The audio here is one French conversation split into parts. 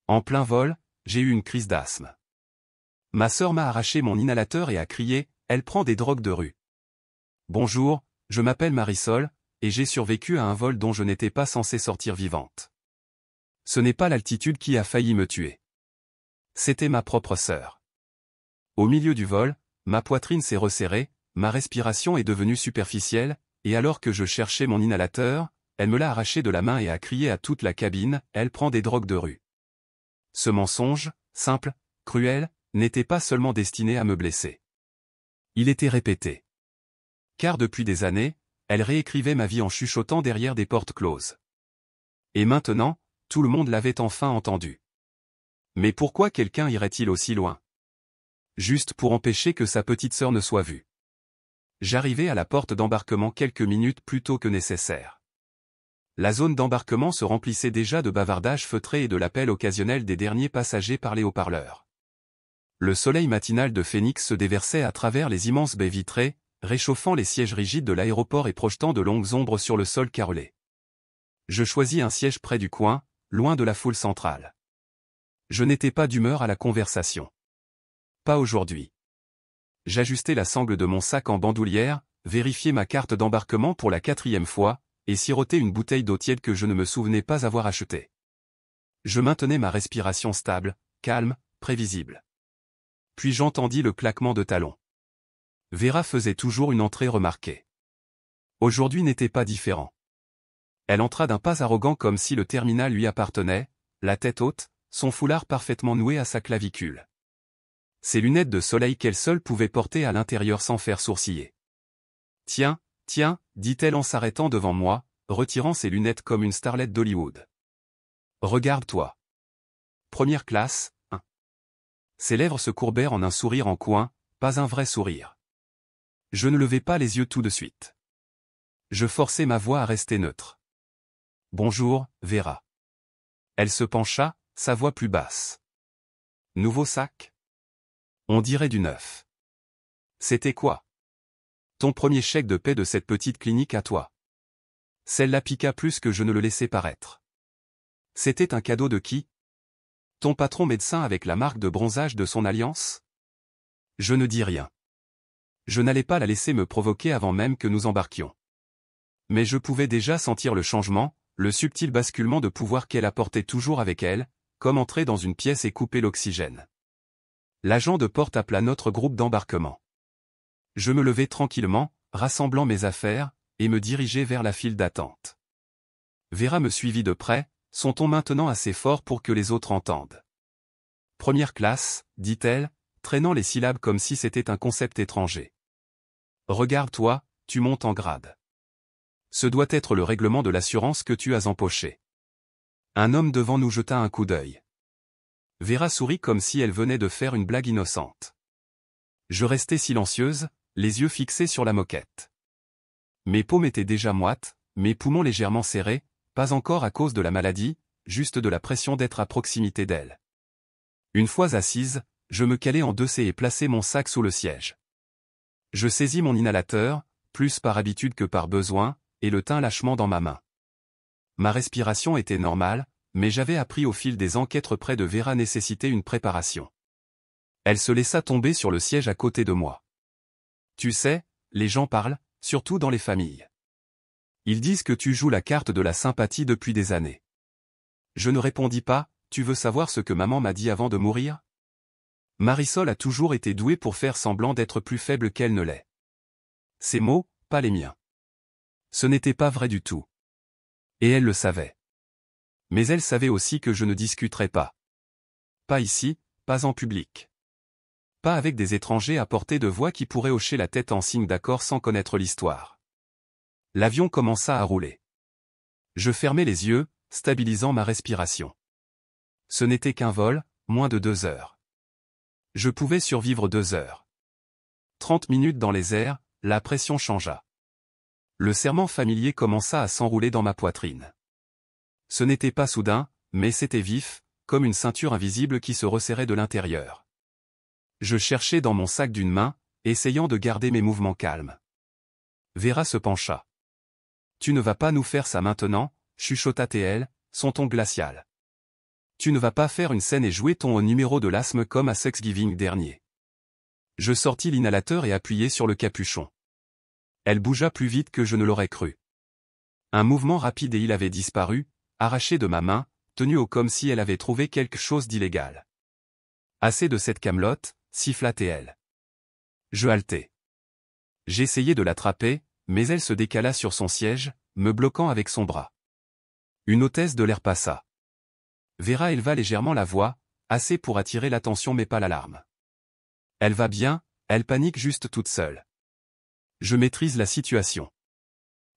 En plein vol, j'ai eu une crise d'asthme. Ma sœur m'a arraché mon inhalateur et a crié « Elle prend des drogues de rue ». Bonjour, je m'appelle Marisol, et j'ai survécu à un vol dont je n'étais pas censée sortir vivante. Ce n'est pas l'altitude qui a failli me tuer. C'était ma propre sœur. Au milieu du vol, ma poitrine s'est resserrée, ma respiration est devenue superficielle, et alors que je cherchais mon inhalateur, elle me l'a arraché de la main et a crié à toute la cabine « Elle prend des drogues de rue ». Ce mensonge, simple, cruel, n'était pas seulement destiné à me blesser. Il était répété. Car depuis des années, elle réécrivait ma vie en chuchotant derrière des portes closes. Et maintenant, tout le monde l'avait enfin entendu. Mais pourquoi quelqu'un irait-il aussi loin? Juste pour empêcher que sa petite sœur ne soit vue. J'arrivais à la porte d'embarquement quelques minutes plus tôt que nécessaire. La zone d'embarquement se remplissait déjà de bavardages feutrés et de l'appel occasionnel des derniers passagers par les haut-parleurs. Le soleil matinal de Phoenix se déversait à travers les immenses baies vitrées, réchauffant les sièges rigides de l'aéroport et projetant de longues ombres sur le sol carrelé. Je choisis un siège près du coin, loin de la foule centrale. Je n'étais pas d'humeur à la conversation. Pas aujourd'hui. J'ajustais la sangle de mon sac en bandoulière, vérifiais ma carte d'embarquement pour la 4e fois, et sirotais une bouteille d'eau tiède que je ne me souvenais pas avoir achetée. Je maintenais ma respiration stable, calme, prévisible. Puis j'entendis le claquement de talons. Vera faisait toujours une entrée remarquée. Aujourd'hui n'était pas différent. Elle entra d'un pas arrogant comme si le terminal lui appartenait, la tête haute, son foulard parfaitement noué à sa clavicule. Ses lunettes de soleil qu'elle seule pouvait porter à l'intérieur sans faire sourciller. « Tiens, tiens », dit-elle en s'arrêtant devant moi, retirant ses lunettes comme une starlette d'Hollywood. « Regarde-toi. Première classe, hein. » Ses lèvres se courbèrent en un sourire en coin, pas un vrai sourire. Je ne levai pas les yeux tout de suite. Je forçai ma voix à rester neutre. « Bonjour, Vera. » Elle se pencha, sa voix plus basse. « Nouveau sac ? On dirait du neuf. C'était quoi ? Ton premier chèque de paie de cette petite clinique à toi. » Celle-là piqua plus que je ne le laissais paraître. C'était un cadeau de qui ? Ton patron médecin avec la marque de bronzage de son alliance ? Je ne dis rien. Je n'allais pas la laisser me provoquer avant même que nous embarquions. Mais je pouvais déjà sentir le changement, le subtil basculement de pouvoir qu'elle apportait toujours avec elle, comme entrer dans une pièce et couper l'oxygène. L'agent de porte appela notre groupe d'embarquement. Je me levai tranquillement, rassemblant mes affaires, et me dirigeai vers la file d'attente. Vera me suivit de près, son ton maintenant assez fort pour que les autres entendent. « Première classe », dit-elle, traînant les syllabes comme si c'était un concept étranger. « Regarde-toi, tu montes en grade. Ce doit être le règlement de l'assurance que tu as empoché. » Un homme devant nous jeta un coup d'œil. Vera sourit comme si elle venait de faire une blague innocente. Je restai silencieuse, les yeux fixés sur la moquette. Mes paumes étaient déjà moites, mes poumons légèrement serrés, pas encore à cause de la maladie, juste de la pression d'être à proximité d'elle. Une fois assise, je me calai en deçà et plaçai mon sac sous le siège. Je saisis mon inhalateur, plus par habitude que par besoin, et le tins lâchement dans ma main. Ma respiration était normale, mais j'avais appris au fil des enquêtes près de Vera nécessitait une préparation. Elle se laissa tomber sur le siège à côté de moi. Tu sais, les gens parlent, surtout dans les familles. Ils disent que tu joues la carte de la sympathie depuis des années. Je ne répondis pas, tu veux savoir ce que maman m'a dit avant de mourir ? Marisol a toujours été douée pour faire semblant d'être plus faible qu'elle ne l'est. Ses mots, pas les miens. Ce n'était pas vrai du tout. Et elle le savait. Mais elle savait aussi que je ne discuterais pas. Pas ici, pas en public. Pas avec des étrangers à portée de voix qui pourraient hocher la tête en signe d'accord sans connaître l'histoire. L'avion commença à rouler. Je fermai les yeux, stabilisant ma respiration. Ce n'était qu'un vol, moins de 2 heures. Je pouvais survivre 2 heures. 30 minutes dans les airs, la pression changea. Le serrement familier commença à s'enrouler dans ma poitrine. Ce n'était pas soudain, mais c'était vif, comme une ceinture invisible qui se resserrait de l'intérieur. Je cherchais dans mon sac d'une main, essayant de garder mes mouvements calmes. Vera se pencha. « Tu ne vas pas nous faire ça maintenant » chuchota-t-elle, son ton glacial. Tu ne vas pas faire une scène et jouer ton haut numéro de l'asthme comme à Thanksgiving dernier. Je sortis l'inhalateur et appuyai sur le capuchon. Elle bougea plus vite que je ne l'aurais cru. Un mouvement rapide et il avait disparu, arraché de ma main, tenu haut comme si elle avait trouvé quelque chose d'illégal. Assez de cette camelote, siffla-t-elle. Je haletai. J'essayai de l'attraper, mais elle se décala sur son siège, me bloquant avec son bras. Une hôtesse de l'air passa. Vera éleva légèrement la voix, assez pour attirer l'attention mais pas l'alarme. Elle va bien, elle panique juste toute seule. Je maîtrise la situation.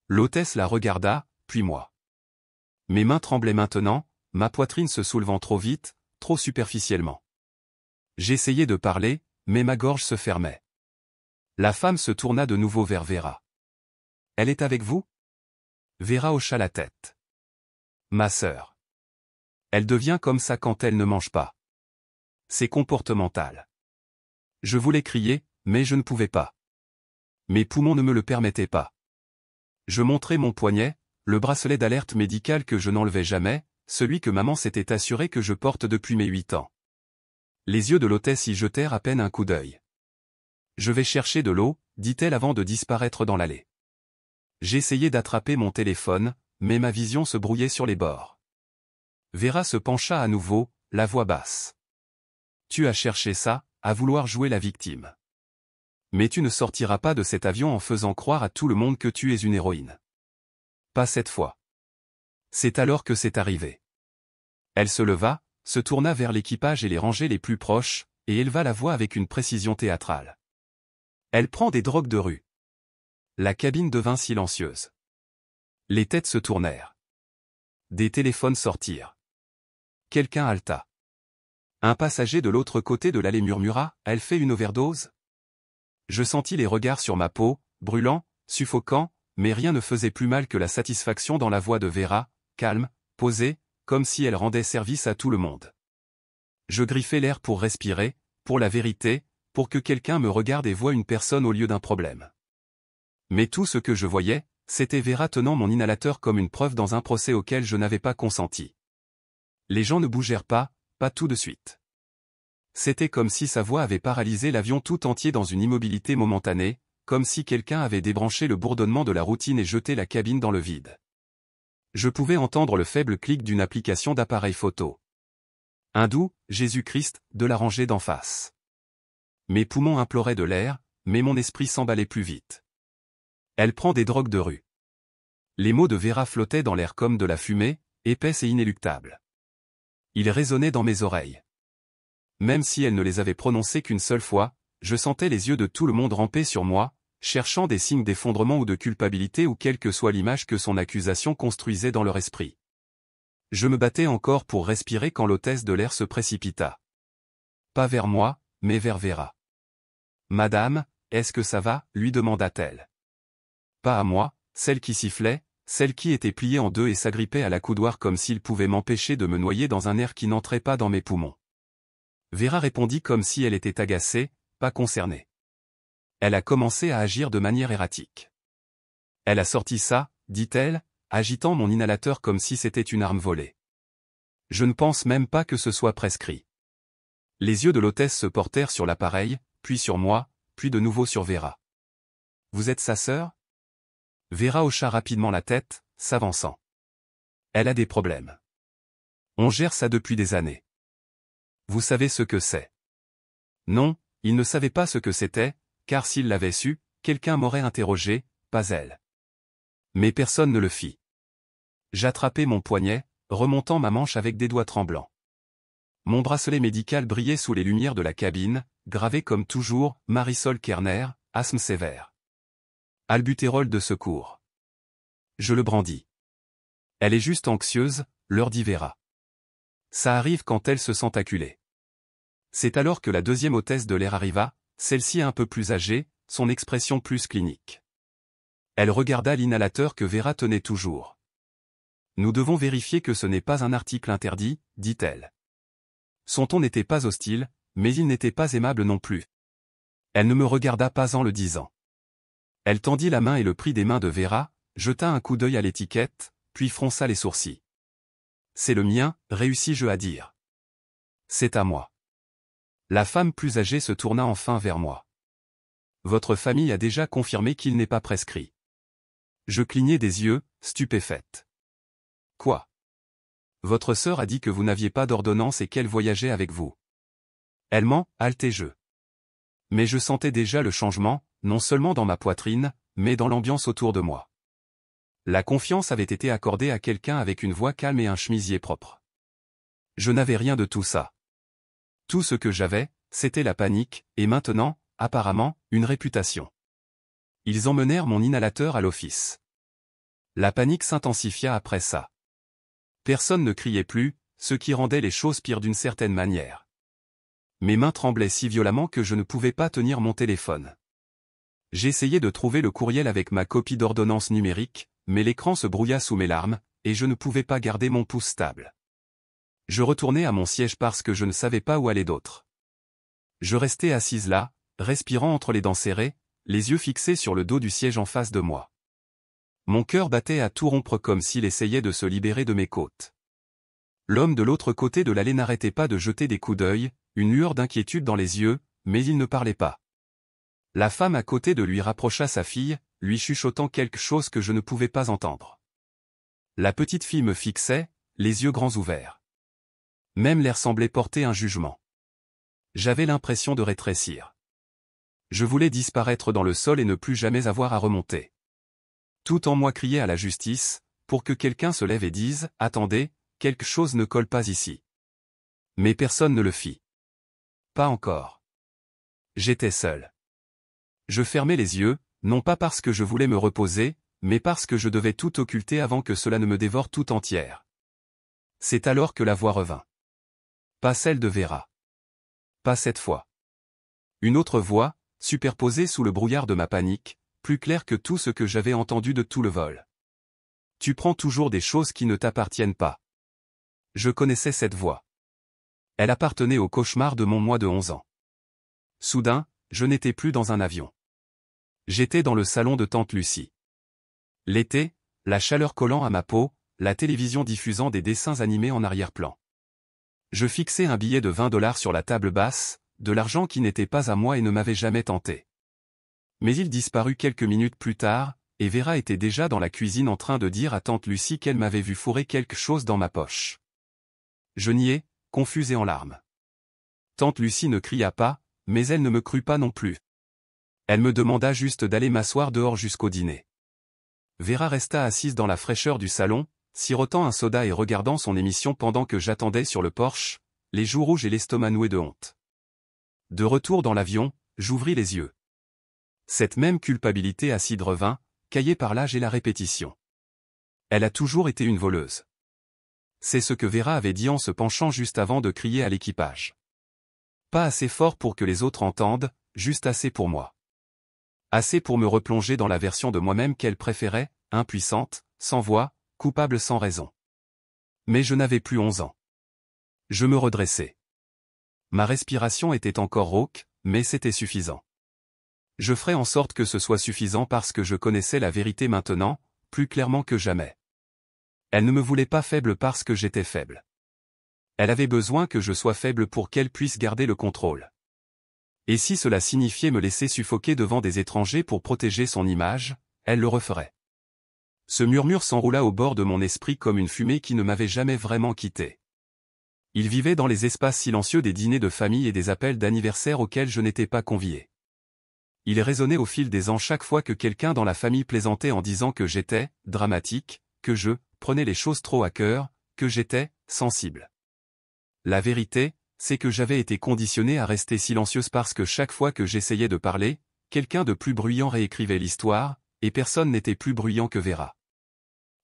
L'hôtesse la regarda, puis moi. Mes mains tremblaient maintenant, ma poitrine se soulevant trop vite, trop superficiellement. J'essayais de parler, mais ma gorge se fermait. La femme se tourna de nouveau vers Vera. « Elle est avec vous ?» Vera hocha la tête. « Ma sœur. Elle devient comme ça quand elle ne mange pas. C'est comportemental. » Je voulais crier, mais je ne pouvais pas. Mes poumons ne me le permettaient pas. Je montrai mon poignet, le bracelet d'alerte médicale que je n'enlevais jamais, celui que maman s'était assurée que je porte depuis mes 8 ans. Les yeux de l'hôtesse y jetèrent à peine un coup d'œil. « Je vais chercher de l'eau, dit-elle avant de disparaître dans l'allée. J'essayais d'attraper mon téléphone, mais ma vision se brouillait sur les bords. Vera se pencha à nouveau, la voix basse. « Tu as cherché ça, à vouloir jouer la victime. Mais tu ne sortiras pas de cet avion en faisant croire à tout le monde que tu es une héroïne. Pas cette fois. » C'est alors que c'est arrivé. Elle se leva, se tourna vers l'équipage et les rangées les plus proches, et éleva la voix avec une précision théâtrale. Elle prend des drogues de rue. La cabine devint silencieuse. Les têtes se tournèrent. Des téléphones sortirent. Quelqu'un haleta. Un passager de l'autre côté de l'allée murmura « Elle fait une overdose ?» Je sentis les regards sur ma peau, brûlants, suffocants, mais rien ne faisait plus mal que la satisfaction dans la voix de Vera, calme, posée, comme si elle rendait service à tout le monde. Je griffai l'air pour respirer, pour la vérité, pour que quelqu'un me regarde et voie une personne au lieu d'un problème. Mais tout ce que je voyais, c'était Vera tenant mon inhalateur comme une preuve dans un procès auquel je n'avais pas consenti. Les gens ne bougèrent pas tout de suite. C'était comme si sa voix avait paralysé l'avion tout entier dans une immobilité momentanée, comme si quelqu'un avait débranché le bourdonnement de la routine et jeté la cabine dans le vide. Je pouvais entendre le faible clic d'une application d'appareil photo. Un doux « Jésus-Christ » de la rangée d'en face. Mes poumons imploraient de l'air, mais mon esprit s'emballait plus vite. Elle prend des drogues de rue. Les mots de Vera flottaient dans l'air comme de la fumée, épaisse et inéluctable. Ils résonnaient dans mes oreilles. Même si elle ne les avait prononcés qu'une seule fois, je sentais les yeux de tout le monde ramper sur moi, cherchant des signes d'effondrement ou de culpabilité ou quelle que soit l'image que son accusation construisait dans leur esprit. Je me battais encore pour respirer quand l'hôtesse de l'air se précipita. Pas vers moi, mais vers Vera. « Madame, est-ce que ça va ?» lui demanda-t-elle. Pas à moi, celle qui sifflait, celle qui était pliée en deux et s'agrippait à la coudoir comme s'il pouvait m'empêcher de me noyer dans un air qui n'entrait pas dans mes poumons. Vera répondit comme si elle était agacée, pas concernée. Elle a commencé à agir de manière erratique. Elle a sorti ça, dit-elle, agitant mon inhalateur comme si c'était une arme volée. Je ne pense même pas que ce soit prescrit. Les yeux de l'hôtesse se portèrent sur l'appareil, puis sur moi, puis de nouveau sur Vera. Vous êtes sa sœur ? Vera hocha rapidement la tête, s'avançant. Elle a des problèmes. On gère ça depuis des années. Vous savez ce que c'est ? Non, il ne savait pas ce que c'était, car s'il l'avait su, quelqu'un m'aurait interrogé, pas elle. Mais personne ne le fit. J'attrapai mon poignet, remontant ma manche avec des doigts tremblants. Mon bracelet médical brillait sous les lumières de la cabine, gravé comme toujours, Marisol Kerner, asthme sévère. Albutérol de secours. Je le brandis. Elle est juste anxieuse, leur dit Vera. Ça arrive quand elle se sent acculée. C'est alors que la deuxième hôtesse de l'air arriva, celle-ci un peu plus âgée, son expression plus clinique. Elle regarda l'inhalateur que Vera tenait toujours. Nous devons vérifier que ce n'est pas un article interdit, dit-elle. Son ton n'était pas hostile, mais il n'était pas aimable non plus. Elle ne me regarda pas en le disant. Elle tendit la main et le prit des mains de Vera, jeta un coup d'œil à l'étiquette, puis fronça les sourcils. C'est le mien, réussis-je à dire. C'est à moi. La femme plus âgée se tourna enfin vers moi. Votre famille a déjà confirmé qu'il n'est pas prescrit. Je clignai des yeux, stupéfaite. Quoi? Votre sœur a dit que vous n'aviez pas d'ordonnance et qu'elle voyageait avec vous. Elle ment, haltai-je. Mais je sentais déjà le changement, non seulement dans ma poitrine, mais dans l'ambiance autour de moi. La confiance avait été accordée à quelqu'un avec une voix calme et un chemisier propre. Je n'avais rien de tout ça. Tout ce que j'avais, c'était la panique, et maintenant, apparemment, une réputation. Ils emmenèrent mon inhalateur à l'office. La panique s'intensifia après ça. Personne ne criait plus, ce qui rendait les choses pires d'une certaine manière. Mes mains tremblaient si violemment que je ne pouvais pas tenir mon téléphone. J'essayais de trouver le courriel avec ma copie d'ordonnance numérique, mais l'écran se brouilla sous mes larmes, et je ne pouvais pas garder mon pouce stable. Je retournai à mon siège parce que je ne savais pas où aller d'autre. Je restais assise là, respirant entre les dents serrées, les yeux fixés sur le dos du siège en face de moi. Mon cœur battait à tout rompre comme s'il essayait de se libérer de mes côtes. L'homme de l'autre côté de l'allée n'arrêtait pas de jeter des coups d'œil, une lueur d'inquiétude dans les yeux, mais il ne parlait pas. La femme à côté de lui rapprocha sa fille, lui chuchotant quelque chose que je ne pouvais pas entendre. La petite fille me fixait, les yeux grands ouverts. Même l'air semblait porter un jugement. J'avais l'impression de rétrécir. Je voulais disparaître dans le sol et ne plus jamais avoir à remonter. Tout en moi criait à la justice, pour que quelqu'un se lève et dise « Attendez, quelque chose ne colle pas ici ». Mais personne ne le fit. Pas encore. J'étais seul. Je fermais les yeux, non pas parce que je voulais me reposer, mais parce que je devais tout occulter avant que cela ne me dévore tout entière. C'est alors que la voix revint. Pas celle de Vera. Pas cette fois. Une autre voix, superposée sous le brouillard de ma panique, plus claire que tout ce que j'avais entendu de tout le vol. Tu prends toujours des choses qui ne t'appartiennent pas. Je connaissais cette voix. Elle appartenait au cauchemar de mon moi de 11 ans. Soudain, je n'étais plus dans un avion. J'étais dans le salon de tante Lucie. L'été, la chaleur collant à ma peau, la télévision diffusant des dessins animés en arrière-plan. Je fixais un billet de $20 sur la table basse, de l'argent qui n'était pas à moi et ne m'avait jamais tenté. Mais il disparut quelques minutes plus tard, et Vera était déjà dans la cuisine en train de dire à tante Lucie qu'elle m'avait vu fourrer quelque chose dans ma poche. Je niai, confuse et en larmes. Tante Lucie ne cria pas, mais elle ne me crut pas non plus. Elle me demanda juste d'aller m'asseoir dehors jusqu'au dîner. Vera resta assise dans la fraîcheur du salon, sirotant un soda et regardant son émission pendant que j'attendais sur le porche, les joues rouges et l'estomac noué de honte. De retour dans l'avion, j'ouvris les yeux. Cette même culpabilité acide revint, caillée par l'âge et la répétition. Elle a toujours été une voleuse. C'est ce que Vera avait dit en se penchant juste avant de crier à l'équipage. Pas assez fort pour que les autres entendent, juste assez pour moi. Assez pour me replonger dans la version de moi-même qu'elle préférait, impuissante, sans voix, coupable sans raison. Mais je n'avais plus 11 ans. Je me redressai. Ma respiration était encore rauque, mais c'était suffisant. Je ferai en sorte que ce soit suffisant parce que je connaissais la vérité maintenant, plus clairement que jamais. Elle ne me voulait pas faible parce que j'étais faible. Elle avait besoin que je sois faible pour qu'elle puisse garder le contrôle. Et si cela signifiait me laisser suffoquer devant des étrangers pour protéger son image, elle le referait. Ce murmure s'enroula au bord de mon esprit comme une fumée qui ne m'avait jamais vraiment quitté. Il vivait dans les espaces silencieux des dîners de famille et des appels d'anniversaire auxquels je n'étais pas convié. Il résonnait au fil des ans chaque fois que quelqu'un dans la famille plaisantait en disant que j'étais dramatique, que je prenais les choses trop à cœur, que j'étais sensible. La vérité, c'est que j'avais été conditionné à rester silencieuse parce que chaque fois que j'essayais de parler, quelqu'un de plus bruyant réécrivait l'histoire, et personne n'était plus bruyant que Vera.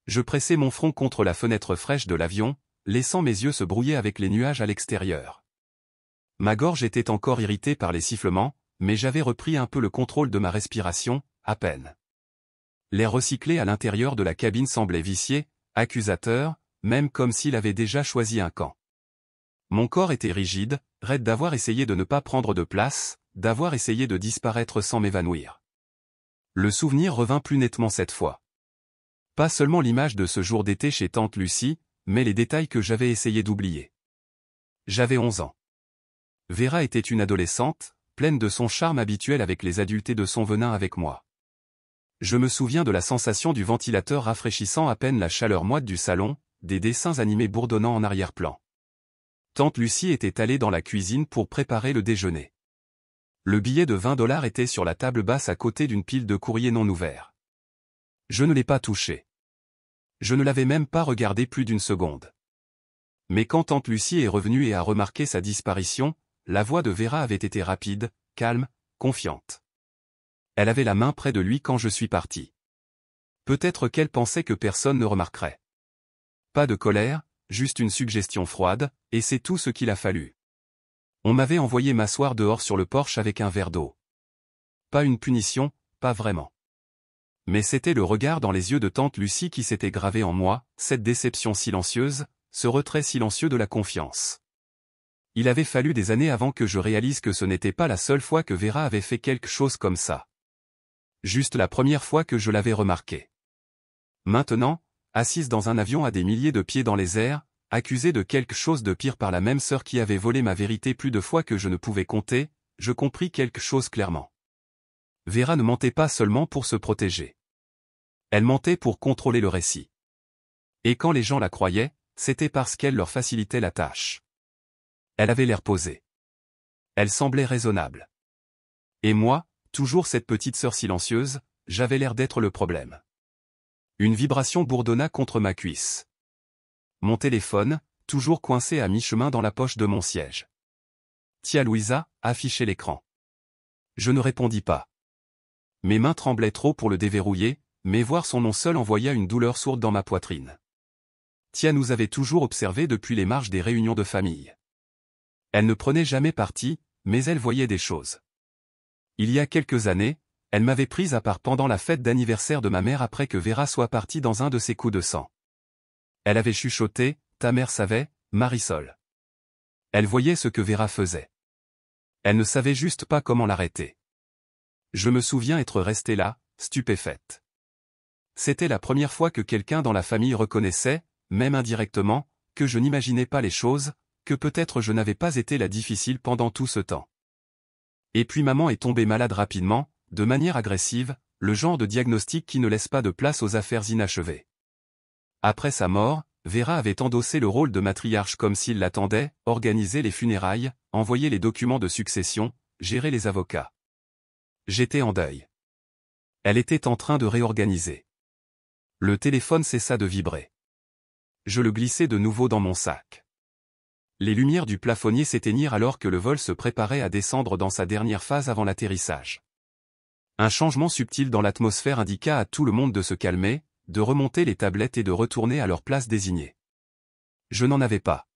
Je pressais mon front contre la fenêtre fraîche de l'avion, laissant mes yeux se brouiller avec les nuages à l'extérieur. Ma gorge était encore irritée par les sifflements, mais j'avais repris un peu le contrôle de ma respiration, à peine. L'air recyclé à l'intérieur de la cabine semblait vicié, accusateur, même comme s'il avait déjà choisi un camp. Mon corps était rigide, raide d'avoir essayé de ne pas prendre de place, d'avoir essayé de disparaître sans m'évanouir. Le souvenir revint plus nettement cette fois. Pas seulement l'image de ce jour d'été chez tante Lucie, mais les détails que j'avais essayé d'oublier. J'avais 11 ans. Vera était une adolescente, pleine de son charme habituel avec les adultes et de son venin avec moi. Je me souviens de la sensation du ventilateur rafraîchissant à peine la chaleur moite du salon, des dessins animés bourdonnant en arrière-plan. Tante Lucie était allée dans la cuisine pour préparer le déjeuner. Le billet de $20 était sur la table basse à côté d'une pile de courriers non ouverts. Je ne l'ai pas touché. Je ne l'avais même pas regardé plus d'une seconde. Mais quand tante Lucie est revenue et a remarqué sa disparition, la voix de Vera avait été rapide, calme, confiante. Elle avait la main près de lui quand je suis parti. Peut-être qu'elle pensait que personne ne remarquerait. Pas de colère, juste une suggestion froide, et c'est tout ce qu'il a fallu. On m'avait envoyé m'asseoir dehors sur le porche avec un verre d'eau. Pas une punition, pas vraiment. Mais c'était le regard dans les yeux de tante Lucie qui s'était gravé en moi, cette déception silencieuse, ce retrait silencieux de la confiance. Il avait fallu des années avant que je réalise que ce n'était pas la seule fois que Vera avait fait quelque chose comme ça. Juste la première fois que je l'avais remarqué. Maintenant, assise dans un avion à des milliers de pieds dans les airs, accusée de quelque chose de pire par la même sœur qui avait volé ma vérité plus de fois que je ne pouvais compter, je compris quelque chose clairement. Vera ne mentait pas seulement pour se protéger. Elle mentait pour contrôler le récit. Et quand les gens la croyaient, c'était parce qu'elle leur facilitait la tâche. Elle avait l'air posée. Elle semblait raisonnable. Et moi, toujours cette petite sœur silencieuse, j'avais l'air d'être le problème. Une vibration bourdonna contre ma cuisse. Mon téléphone, toujours coincé à mi-chemin dans la poche de mon siège. Tia Louisa, affichait l'écran. Je ne répondis pas. Mes mains tremblaient trop pour le déverrouiller, mais voir son nom seul envoya une douleur sourde dans ma poitrine. Tia nous avait toujours observés depuis les marges des réunions de famille. Elle ne prenait jamais parti, mais elle voyait des choses. Il y a quelques années, elle m'avait prise à part pendant la fête d'anniversaire de ma mère après que Vera soit partie dans un de ses coups de sang. Elle avait chuchoté, « Ta mère savait, Marisol. » Elle voyait ce que Vera faisait. Elle ne savait juste pas comment l'arrêter. Je me souviens être restée là, stupéfaite. C'était la première fois que quelqu'un dans la famille reconnaissait, même indirectement, que je n'imaginais pas les choses, que peut-être je n'avais pas été la difficile pendant tout ce temps. Et puis maman est tombée malade rapidement, de manière agressive, le genre de diagnostic qui ne laisse pas de place aux affaires inachevées. Après sa mort, Vera avait endossé le rôle de matriarche comme s'il l'attendait, organisé les funérailles, envoyé les documents de succession, géré les avocats. J'étais en deuil. Elle était en train de réorganiser. Le téléphone cessa de vibrer. Je le glissai de nouveau dans mon sac. Les lumières du plafonnier s'éteignirent alors que le vol se préparait à descendre dans sa dernière phase avant l'atterrissage. Un changement subtil dans l'atmosphère indiqua à tout le monde de se calmer, de remonter les tablettes et de retourner à leur place désignée. Je n'en avais pas.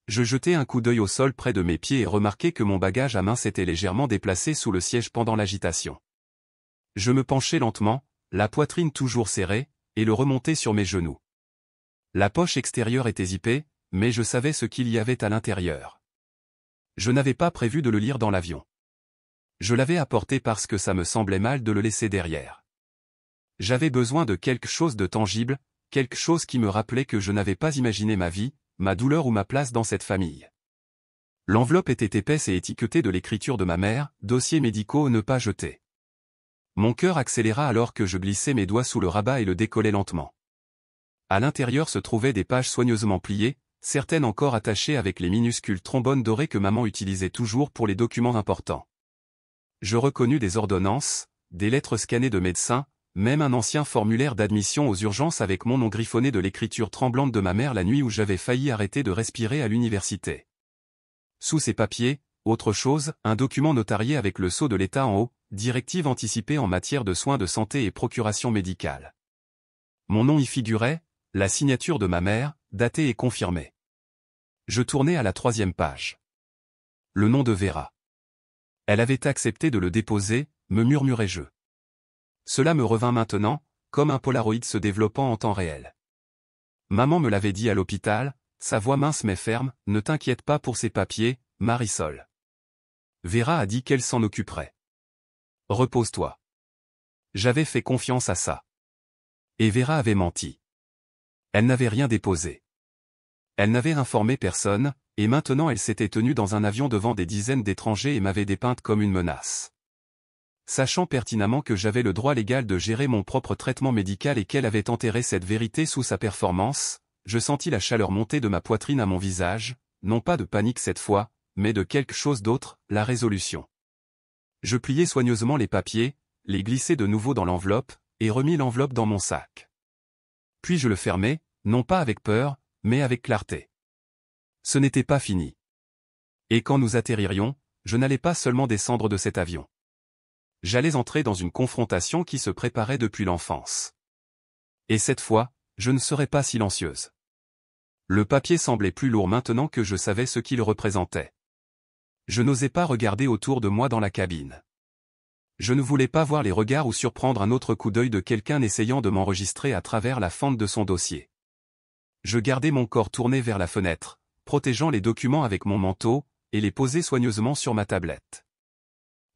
Je jetai un coup d'œil au sol près de mes pieds et remarquai que mon bagage à main s'était légèrement déplacé sous le siège pendant l'agitation. Je me penchai lentement, la poitrine toujours serrée, et le remontai sur mes genoux. La poche extérieure était zippée, mais je savais ce qu'il y avait à l'intérieur. Je n'avais pas prévu de le lire dans l'avion. Je l'avais apporté parce que ça me semblait mal de le laisser derrière. J'avais besoin de quelque chose de tangible, quelque chose qui me rappelait que je n'avais pas imaginé ma vie, ma douleur ou ma place dans cette famille. L'enveloppe était épaisse et étiquetée de l'écriture de ma mère, dossiers médicaux ne pas jeter. Mon cœur accéléra alors que je glissais mes doigts sous le rabat et le décollais lentement. À l'intérieur se trouvaient des pages soigneusement pliées, certaines encore attachées avec les minuscules trombones dorés que maman utilisait toujours pour les documents importants. Je reconnus des ordonnances, des lettres scannées de médecins, même un ancien formulaire d'admission aux urgences avec mon nom griffonné de l'écriture tremblante de ma mère la nuit où j'avais failli arrêter de respirer à l'université. Sous ces papiers, autre chose, un document notarié avec le sceau de l'État en haut, directive anticipée en matière de soins de santé et procuration médicale. Mon nom y figurait, la signature de ma mère, datée et confirmée. Je tournai à la 3e page. Le nom de Vera. Elle avait accepté de le déposer, me murmurai-je. Cela me revint maintenant, comme un polaroïd se développant en temps réel. Maman me l'avait dit à l'hôpital, sa voix mince mais ferme, ne t'inquiète pas pour ces papiers, Marisol. Vera a dit qu'elle s'en occuperait. Repose-toi. J'avais fait confiance à ça. Et Vera avait menti. Elle n'avait rien déposé. Elle n'avait informé personne, et maintenant elle s'était tenue dans un avion devant des dizaines d'étrangers et m'avait dépeinte comme une menace. Sachant pertinemment que j'avais le droit légal de gérer mon propre traitement médical et qu'elle avait enterré cette vérité sous sa performance, je sentis la chaleur monter de ma poitrine à mon visage, non pas de panique cette fois, mais de quelque chose d'autre, la résolution. Je pliai soigneusement les papiers, les glissai de nouveau dans l'enveloppe, et remis l'enveloppe dans mon sac. Puis je le fermai, non pas avec peur, mais avec clarté. Ce n'était pas fini. Et quand nous atterririons, je n'allais pas seulement descendre de cet avion. J'allais entrer dans une confrontation qui se préparait depuis l'enfance. Et cette fois, je ne serais pas silencieuse. Le papier semblait plus lourd maintenant que je savais ce qu'il représentait. Je n'osais pas regarder autour de moi dans la cabine. Je ne voulais pas voir les regards ou surprendre un autre coup d'œil de quelqu'un essayant de m'enregistrer à travers la fente de son dossier. Je gardai mon corps tourné vers la fenêtre, protégeant les documents avec mon manteau, et les posai soigneusement sur ma tablette.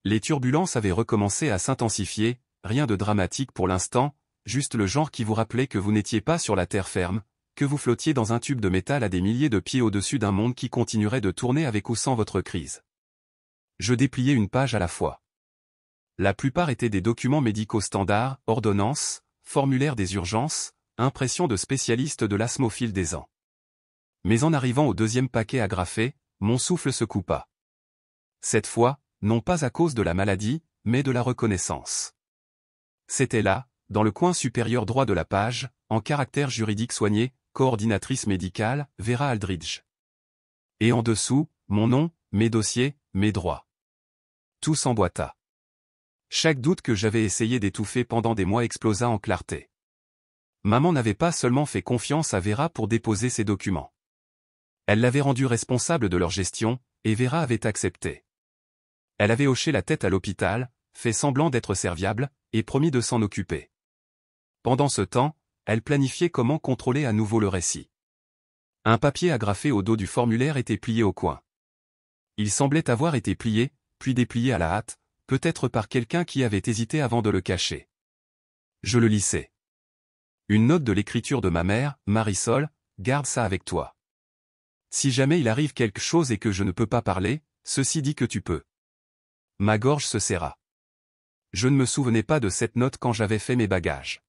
Les turbulences avaient recommencé à s'intensifier, rien de dramatique pour l'instant, juste le genre qui vous rappelait que vous n'étiez pas sur la terre ferme, que vous flottiez dans un tube de métal à des milliers de pieds au-dessus d'un monde qui continuerait de tourner avec ou sans votre crise. Je dépliai une page à la fois. La plupart étaient des documents médicaux standards, ordonnances, formulaires des urgences, impressions de spécialistes de l'asthme au fil des ans. Mais en arrivant au deuxième paquet agrafé, mon souffle se coupa. Cette fois, non pas à cause de la maladie, mais de la reconnaissance. C'était là, dans le coin supérieur droit de la page, en caractères juridiques soignés, coordinatrice médicale, Vera Aldridge. Et en dessous, mon nom, mes dossiers, mes droits. Tout s'emboîta. Chaque doute que j'avais essayé d'étouffer pendant des mois explosa en clarté. Maman n'avait pas seulement fait confiance à Vera pour déposer ses documents. Elle l'avait rendu responsable de leur gestion, et Vera avait accepté. Elle avait hoché la tête à l'hôpital, fait semblant d'être serviable, et promis de s'en occuper. Pendant ce temps, elle planifiait comment contrôler à nouveau le récit. Un papier agrafé au dos du formulaire était plié au coin. Il semblait avoir été plié, puis déplié à la hâte, peut-être par quelqu'un qui avait hésité avant de le cacher. Je le lissai. Une note de l'écriture de ma mère, Marisol, garde ça avec toi. Si jamais il arrive quelque chose et que je ne peux pas parler, ceci dit que tu peux. Ma gorge se serra. Je ne me souvenais pas de cette note quand j'avais fait mes bagages.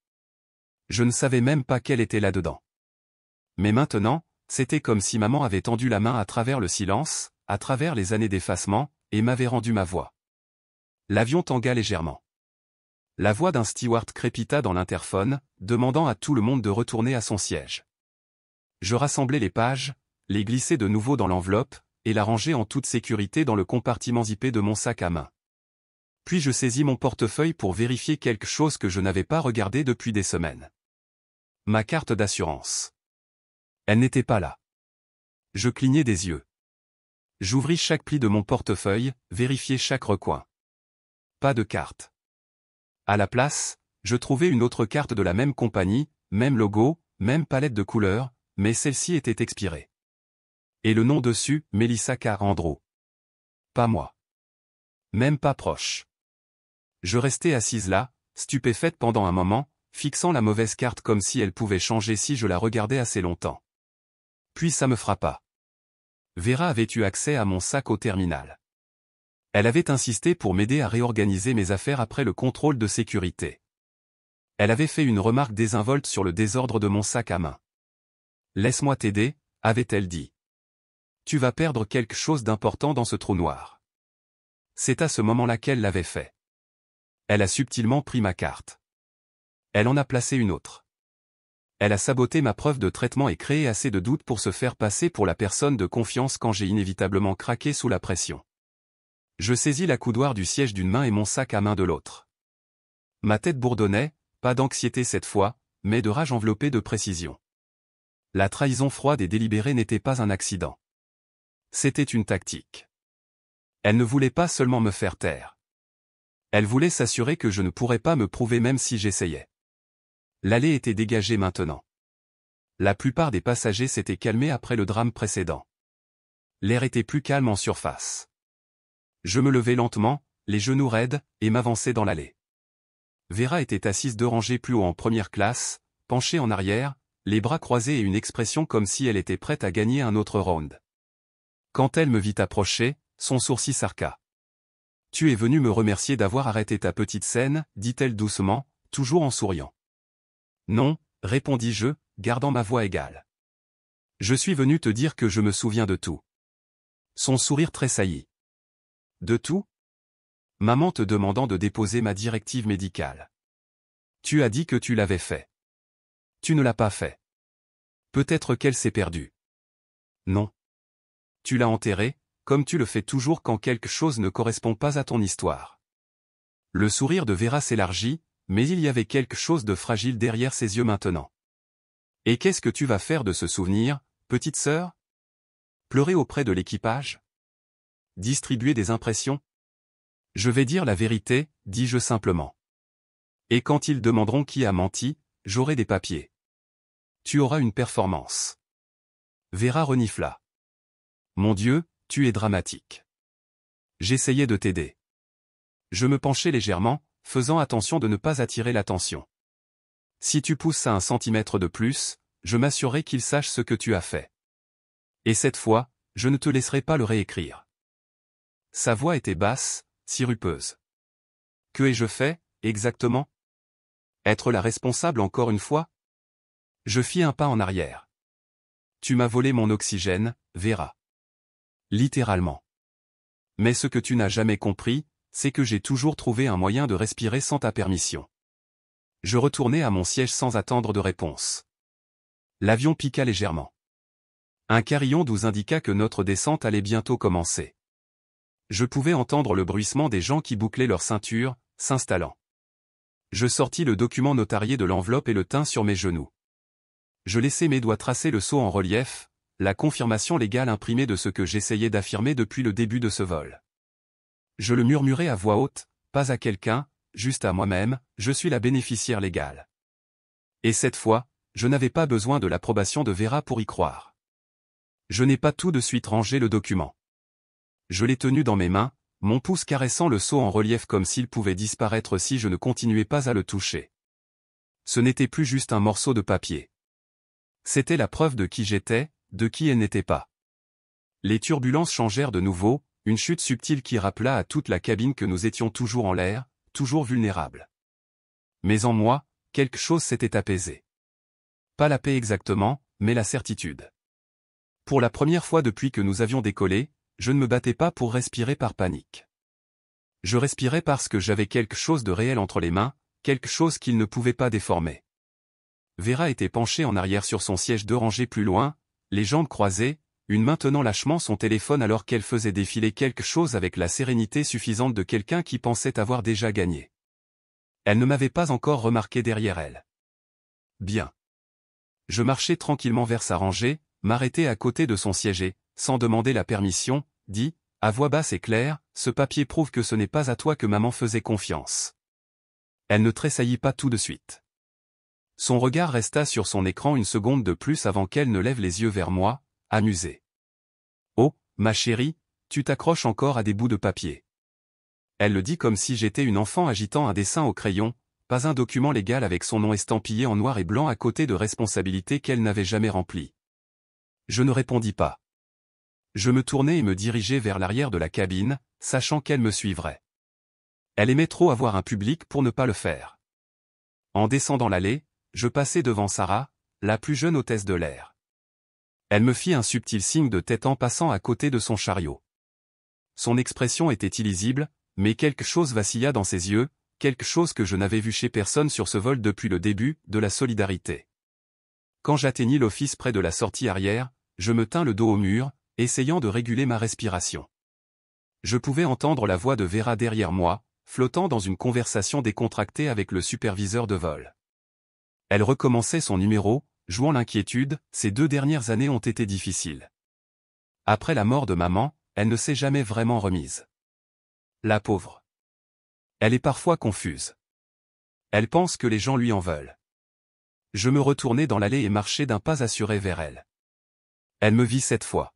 Je ne savais même pas qu'elle était là-dedans. Mais maintenant, c'était comme si maman avait tendu la main à travers le silence, à travers les années d'effacement, et m'avait rendu ma voix. L'avion tangua légèrement. La voix d'un steward crépita dans l'interphone, demandant à tout le monde de retourner à son siège. Je rassemblai les pages, les glissai de nouveau dans l'enveloppe, et la rangeai en toute sécurité dans le compartiment zippé de mon sac à main. Puis je saisis mon portefeuille pour vérifier quelque chose que je n'avais pas regardé depuis des semaines. Ma carte d'assurance. Elle n'était pas là. Je clignai des yeux. J'ouvris chaque pli de mon portefeuille, vérifiai chaque recoin. Pas de carte. À la place, je trouvai une autre carte de la même compagnie, même logo, même palette de couleurs, mais celle-ci était expirée. Et le nom dessus, Melissa Carandro. Pas moi. Même pas proche. Je restai assise là, stupéfaite pendant un moment, fixant la mauvaise carte comme si elle pouvait changer si je la regardais assez longtemps. Puis ça me frappa. Vera avait eu accès à mon sac au terminal. Elle avait insisté pour m'aider à réorganiser mes affaires après le contrôle de sécurité. Elle avait fait une remarque désinvolte sur le désordre de mon sac à main. « Laisse-moi t'aider », avait-elle dit. « Tu vas perdre quelque chose d'important dans ce trou noir. » C'est à ce moment-là qu'elle l'avait fait. Elle a subtilement pris ma carte. Elle en a placé une autre. Elle a saboté ma preuve de traitement et créé assez de doutes pour se faire passer pour la personne de confiance quand j'ai inévitablement craqué sous la pression. Je saisis la coudoir du siège d'une main et mon sac à main de l'autre. Ma tête bourdonnait, pas d'anxiété cette fois, mais de rage enveloppée de précision. La trahison froide et délibérée n'était pas un accident. C'était une tactique. Elle ne voulait pas seulement me faire taire. Elle voulait s'assurer que je ne pourrais pas me prouver même si j'essayais. L'allée était dégagée maintenant. La plupart des passagers s'étaient calmés après le drame précédent. L'air était plus calme en surface. Je me levai lentement, les genoux raides, et m'avançai dans l'allée. Vera était assise 2 rangées plus haut en première classe, penchée en arrière, les bras croisés et une expression comme si elle était prête à gagner un autre round. Quand elle me vit approcher, son sourcil s'arqua. « Tu es venu me remercier d'avoir arrêté ta petite scène, dit-elle doucement, toujours en souriant. « Non, répondis-je, gardant ma voix égale. Je suis venu te dire que je me souviens de tout. » Son sourire tressaillit. « De tout ? Maman te demandant de déposer ma directive médicale. Tu as dit que tu l'avais fait. Tu ne l'as pas fait. Peut-être qu'elle s'est perdue. Non. Tu l'as enterrée, comme tu le fais toujours quand quelque chose ne correspond pas à ton histoire. » Le sourire de Vera s'élargit, mais il y avait quelque chose de fragile derrière ses yeux maintenant. « Et qu'est-ce que tu vas faire de ce souvenir, petite sœur ? Pleurer auprès de l'équipage ? Distribuer des impressions ? Je vais dire la vérité, dis-je simplement. Et quand ils demanderont qui a menti, j'aurai des papiers. Tu auras une performance. » Vera renifla. « Mon Dieu, tu es dramatique. » J'essayais de t'aider. Je me penchai légèrement, faisant attention de ne pas attirer l'attention. « Si tu pousses ça 1 centimètre de plus, je m'assurerai qu'ils sachent ce que tu as fait. Et cette fois, je ne te laisserai pas le réécrire. » Sa voix était basse, sirupeuse. « Que ai-je fait, exactement ? Être la responsable encore une fois ? » Je fis un pas en arrière. « Tu m'as volé mon oxygène, Vera. Littéralement. Mais ce que tu n'as jamais compris, c'est que j'ai toujours trouvé un moyen de respirer sans ta permission. » Je retournai à mon siège sans attendre de réponse. L'avion piqua légèrement. Un carillon doux indiqua que notre descente allait bientôt commencer. Je pouvais entendre le bruissement des gens qui bouclaient leur ceinture, s'installant. Je sortis le document notarié de l'enveloppe et le tins sur mes genoux. Je laissai mes doigts tracer le sceau en relief, la confirmation légale imprimée de ce que j'essayais d'affirmer depuis le début de ce vol. Je le murmurai à voix haute, pas à quelqu'un, juste à moi-même, je suis la bénéficiaire légale. Et cette fois, je n'avais pas besoin de l'approbation de Vera pour y croire. Je n'ai pas tout de suite rangé le document. Je l'ai tenu dans mes mains, mon pouce caressant le sceau en relief comme s'il pouvait disparaître si je ne continuais pas à le toucher. Ce n'était plus juste un morceau de papier. C'était la preuve de qui j'étais, de qui elle n'était pas. Les turbulences changèrent de nouveau, une chute subtile qui rappela à toute la cabine que nous étions toujours en l'air, toujours vulnérables. Mais en moi, quelque chose s'était apaisé. Pas la paix exactement, mais la certitude. Pour la première fois depuis que nous avions décollé, je ne me battais pas pour respirer par panique. Je respirais parce que j'avais quelque chose de réel entre les mains, quelque chose qu'il ne pouvait pas déformer. Vera était penchée en arrière sur son siège 2 rangées plus loin, les jambes croisées, une main tenant lâchement son téléphone alors qu'elle faisait défiler quelque chose avec la sérénité suffisante de quelqu'un qui pensait avoir déjà gagné. Elle ne m'avait pas encore remarqué derrière elle. Bien. Je marchai tranquillement vers sa rangée, m'arrêtai à côté de son siège et, sans demander la permission, dit, à voix basse et claire, ce papier prouve que ce n'est pas à toi que maman faisait confiance. Elle ne tressaillit pas tout de suite. Son regard resta sur son écran une seconde de plus avant qu'elle ne lève les yeux vers moi, amusée. Oh, ma chérie, tu t'accroches encore à des bouts de papier. Elle le dit comme si j'étais une enfant agitant un dessin au crayon, pas un document légal avec son nom estampillé en noir et blanc à côté de responsabilités qu'elle n'avait jamais remplies. Je ne répondis pas. Je me tournai et me dirigeai vers l'arrière de la cabine, sachant qu'elle me suivrait. Elle aimait trop avoir un public pour ne pas le faire. En descendant l'allée, je passai devant Sarah, la plus jeune hôtesse de l'air. Elle me fit un subtil signe de tête en passant à côté de son chariot. Son expression était illisible, mais quelque chose vacilla dans ses yeux, quelque chose que je n'avais vu chez personne sur ce vol depuis le début, de la solidarité. Quand j'atteignis l'office près de la sortie arrière, je me tins le dos au mur, essayant de réguler ma respiration. Je pouvais entendre la voix de Vera derrière moi, flottant dans une conversation décontractée avec le superviseur de vol. Elle recommençait son numéro, jouant l'inquiétude, ces 2 dernières années ont été difficiles. Après la mort de maman, elle ne s'est jamais vraiment remise. La pauvre. Elle est parfois confuse. Elle pense que les gens lui en veulent. Je me retournai dans l'allée et marchai d'un pas assuré vers elle. Elle me vit cette fois.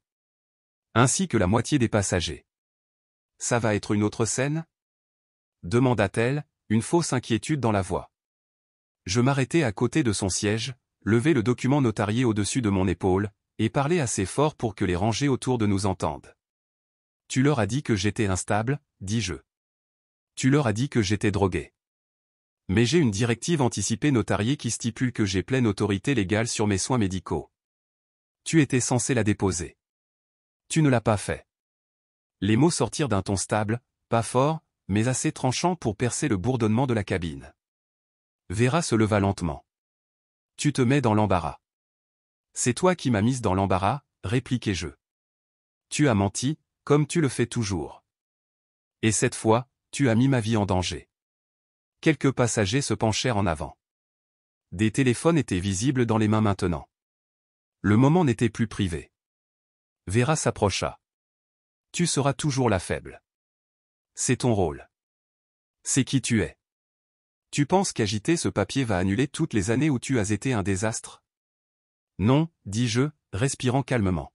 Ainsi que la moitié des passagers. Ça va être une autre scène ? Demanda-t-elle, une fausse inquiétude dans la voix. Je m'arrêtai à côté de son siège, levai le document notarié au-dessus de mon épaule, et parler assez fort pour que les rangées autour de nous entendent. Tu leur as dit que j'étais instable, dis-je. Tu leur as dit que j'étais drogué. Mais j'ai une directive anticipée notariée qui stipule que j'ai pleine autorité légale sur mes soins médicaux. Tu étais censé la déposer. Tu ne l'as pas fait. Les mots sortirent d'un ton stable, pas fort, mais assez tranchant pour percer le bourdonnement de la cabine. Vera se leva lentement. Tu te mets dans l'embarras. C'est toi qui m'as mise dans l'embarras, répliquai-je. Tu as menti, comme tu le fais toujours. Et cette fois, tu as mis ma vie en danger. Quelques passagers se penchèrent en avant. Des téléphones étaient visibles dans les mains maintenant. Le moment n'était plus privé. Vera s'approcha. Tu seras toujours la faible. C'est ton rôle. C'est qui tu es. Tu penses qu'agiter ce papier va annuler toutes les années où tu as été un désastre? Non, dis-je, respirant calmement.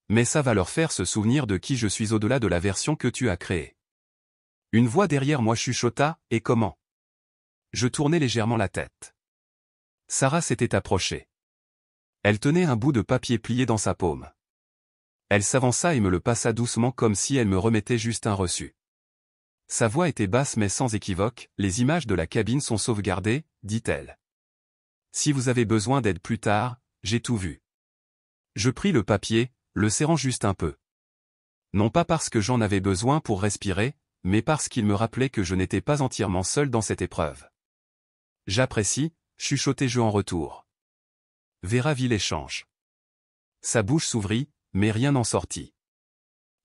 Mais ça va leur faire se souvenir de qui je suis au-delà de la version que tu as créée. Une voix derrière moi chuchota, et comment? Je tournai légèrement la tête. Sarah s'était approchée. Elle tenait un bout de papier plié dans sa paume. Elle s'avança et me le passa doucement comme si elle me remettait juste un reçu. Sa voix était basse mais sans équivoque, les images de la cabine sont sauvegardées, dit-elle. Si vous avez besoin d'aide plus tard, j'ai tout vu. Je pris le papier, le serrant juste un peu. Non pas parce que j'en avais besoin pour respirer, mais parce qu'il me rappelait que je n'étais pas entièrement seul dans cette épreuve. J'apprécie, chuchotai-je en retour. Vera vit l'échange. Sa bouche s'ouvrit, mais rien n'en sortit.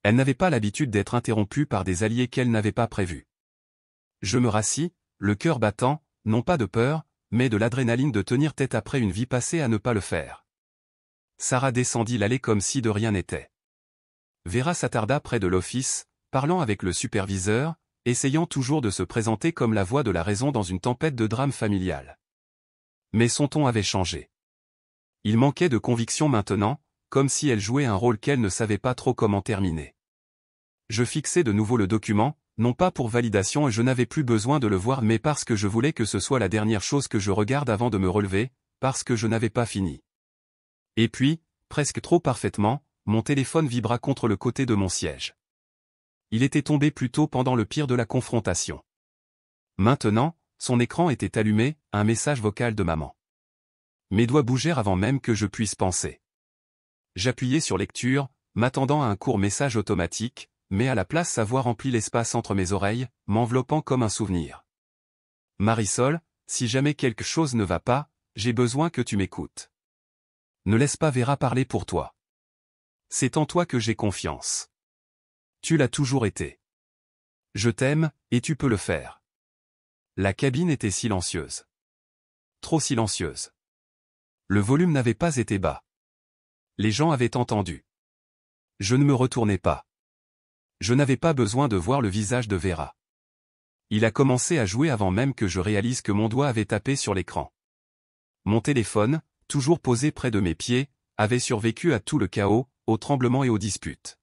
Elle n'avait pas l'habitude d'être interrompue par des alliés qu'elle n'avait pas prévus. Je me rassis, le cœur battant, non pas de peur, mais de l'adrénaline de tenir tête après une vie passée à ne pas le faire. Sarah descendit l'allée comme si de rien n'était. Vera s'attarda près de l'office, parlant avec le superviseur, essayant toujours de se présenter comme la voix de la raison dans une tempête de drame familial. Mais son ton avait changé. Il manquait de conviction maintenant, comme si elle jouait un rôle qu'elle ne savait pas trop comment terminer. Je fixai de nouveau le document, non pas pour validation et je n'avais plus besoin de le voir mais parce que je voulais que ce soit la dernière chose que je regarde avant de me relever, parce que je n'avais pas fini. Et puis, presque trop parfaitement, mon téléphone vibra contre le côté de mon siège. Il était tombé plus tôt pendant le pire de la confrontation. Maintenant, son écran était allumé, un message vocal de maman. Mes doigts bougèrent avant même que je puisse penser. J'appuyai sur lecture, m'attendant à un court message automatique, mais à la place sa voix remplit l'espace entre mes oreilles, m'enveloppant comme un souvenir. Marisol, si jamais quelque chose ne va pas, j'ai besoin que tu m'écoutes. Ne laisse pas Vera parler pour toi. C'est en toi que j'ai confiance. Tu l'as toujours été. Je t'aime, et tu peux le faire. La cabine était silencieuse. Trop silencieuse. Le volume n'avait pas été bas. Les gens avaient entendu. Je ne me retournai pas. Je n'avais pas besoin de voir le visage de Vera. Il a commencé à jouer avant même que je réalise que mon doigt avait tapé sur l'écran. Mon téléphone, toujours posé près de mes pieds, avait survécu à tout le chaos, aux tremblements et aux disputes.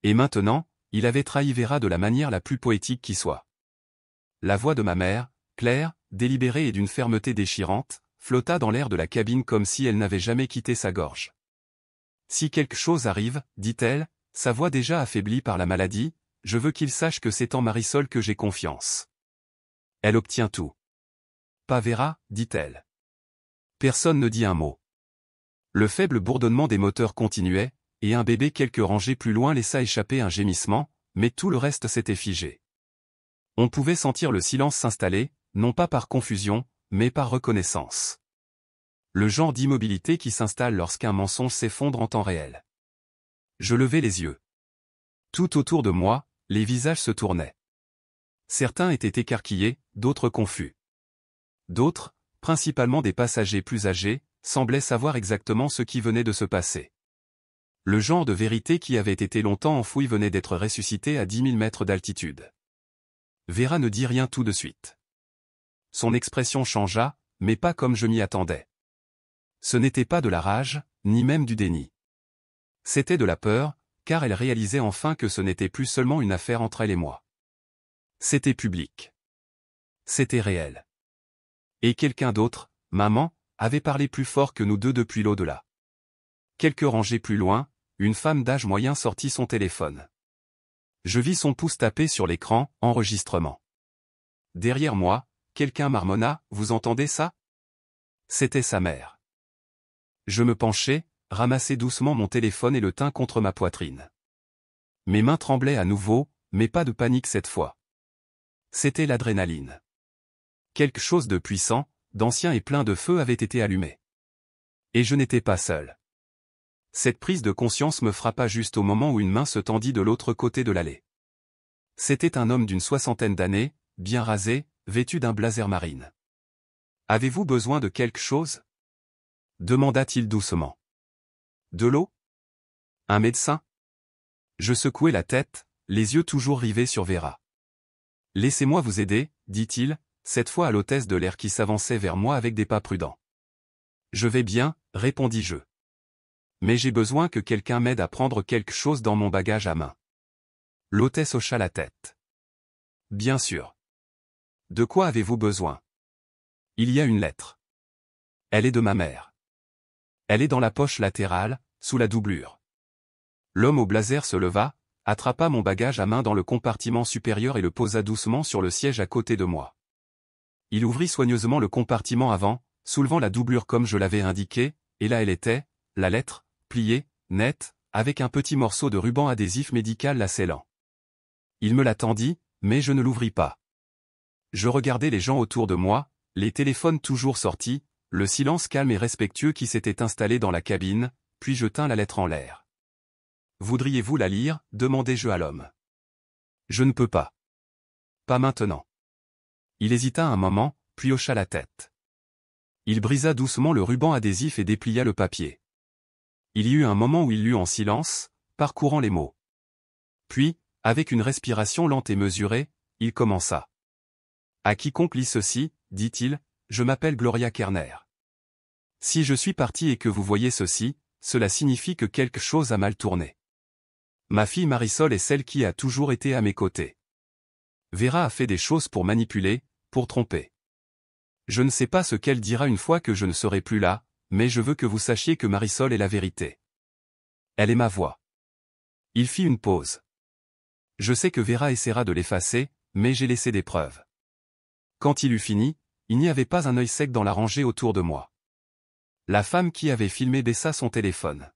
Et maintenant, il avait trahi Vera de la manière la plus poétique qui soit. La voix de ma mère, claire, délibérée et d'une fermeté déchirante, flotta dans l'air de la cabine comme si elle n'avait jamais quitté sa gorge. Si quelque chose arrive, dit-elle, sa voix déjà affaiblie par la maladie, je veux qu'il sache que c'est en Marisol que j'ai confiance. Elle obtient tout. Pas Vera, dit-elle. Personne ne dit un mot. Le faible bourdonnement des moteurs continuait, et un bébé quelques rangées plus loin laissa échapper un gémissement, mais tout le reste s'était figé. On pouvait sentir le silence s'installer, non pas par confusion, mais par reconnaissance. Le genre d'immobilité qui s'installe lorsqu'un mensonge s'effondre en temps réel. Je levai les yeux. Tout autour de moi, les visages se tournaient. Certains étaient écarquillés, d'autres confus. D'autres, principalement des passagers plus âgés, semblaient savoir exactement ce qui venait de se passer. Le genre de vérité qui avait été longtemps enfoui venait d'être ressuscité à 10 000 mètres d'altitude. Vera ne dit rien tout de suite. Son expression changea, mais pas comme je m'y attendais. Ce n'était pas de la rage, ni même du déni. C'était de la peur, car elle réalisait enfin que ce n'était plus seulement une affaire entre elle et moi. C'était public. C'était réel. Et quelqu'un d'autre, maman, avait parlé plus fort que nous deux depuis l'au-delà. Quelques rangées plus loin, une femme d'âge moyen sortit son téléphone. Je vis son pouce taper sur l'écran, enregistrement. Derrière moi, quelqu'un marmonna, vous entendez ça? C'était sa mère. Je me penchai, ramassai doucement mon téléphone et le tins contre ma poitrine. Mes mains tremblaient à nouveau, mais pas de panique cette fois. C'était l'adrénaline. Quelque chose de puissant, d'ancien et plein de feu avait été allumé. Et je n'étais pas seul. Cette prise de conscience me frappa juste au moment où une main se tendit de l'autre côté de l'allée. C'était un homme d'une 60aine d'années, bien rasé, vêtu d'un blazer marine. « Avez-vous besoin de quelque chose ?» demanda-t-il doucement. « De l'eau? Un médecin ?» Je secouai la tête, les yeux toujours rivés sur Vera. « Laissez-moi vous aider, » dit-il, cette fois à l'hôtesse de l'air qui s'avançait vers moi avec des pas prudents. « Je vais bien, » répondis-je. « Mais j'ai besoin que quelqu'un m'aide à prendre quelque chose dans mon bagage à main. » L'hôtesse hocha la tête. « Bien sûr. De quoi avez-vous besoin? » Il y a une lettre. Elle est de ma mère. Elle est dans la poche latérale, sous la doublure. L'homme au blazer se leva, attrapa mon bagage à main dans le compartiment supérieur et le posa doucement sur le siège à côté de moi. Il ouvrit soigneusement le compartiment avant, soulevant la doublure comme je l'avais indiqué, et là elle était, la lettre, pliée, nette, avec un petit morceau de ruban adhésif médical la scellant. Il me la tendit, mais je ne l'ouvris pas. Je regardais les gens autour de moi, les téléphones toujours sortis, le silence calme et respectueux qui s'était installé dans la cabine, puis je tins la lettre en l'air. « Voudriez-vous la lire ?» demandai-je à l'homme. « Je ne peux pas. Pas maintenant. » Il hésita un moment, puis hocha la tête. Il brisa doucement le ruban adhésif et déplia le papier. Il y eut un moment où il lut en silence, parcourant les mots. Puis, avec une respiration lente et mesurée, il commença. « À quiconque lit ceci, dit-il, je m'appelle Gloria Kerner. Si je suis parti et que vous voyez ceci, cela signifie que quelque chose a mal tourné. Ma fille Marisol est celle qui a toujours été à mes côtés. Vera a fait des choses pour manipuler, pour tromper. Je ne sais pas ce qu'elle dira une fois que je ne serai plus là, mais je veux que vous sachiez que Marisol est la vérité. Elle est ma voix. » Il fit une pause. Je sais que Vera essaiera de l'effacer, mais j'ai laissé des preuves. Quand il eut fini, il n'y avait pas un œil sec dans la rangée autour de moi. La femme qui avait filmé baissa son téléphone.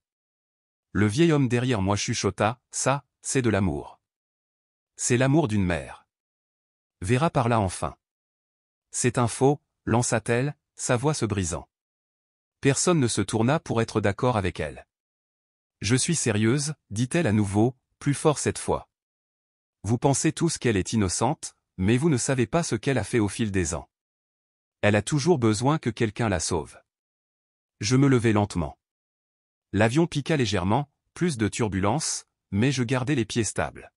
Le vieil homme derrière moi chuchota, « Ça, c'est de l'amour. C'est l'amour d'une mère. » Vera parla enfin. « C'est un faux, » lança-t-elle, sa voix se brisant. Personne ne se tourna pour être d'accord avec elle. « Je suis sérieuse, » dit-elle à nouveau, plus fort cette fois. « Vous pensez tous qu'elle est innocente, mais vous ne savez pas ce qu'elle a fait au fil des ans. Elle a toujours besoin que quelqu'un la sauve. » Je me levai lentement. L'avion piqua légèrement, plus de turbulence, mais je gardai les pieds stables.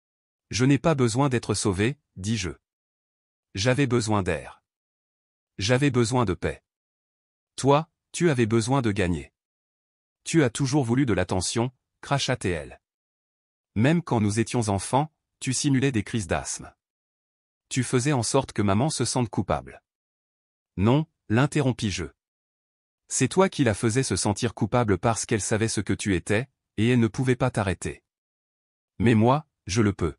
« Je n'ai pas besoin d'être sauvé, » dis-je. J'avais besoin d'air. J'avais besoin de paix. Toi, tu avais besoin de gagner. Tu as toujours voulu de l'attention, cracha-t-elle. Même quand nous étions enfants, tu simulais des crises d'asthme. Tu faisais en sorte que maman se sente coupable. Non, l'interrompis-je. C'est toi qui la faisais se sentir coupable parce qu'elle savait ce que tu étais, et elle ne pouvait pas t'arrêter. Mais moi, je le peux.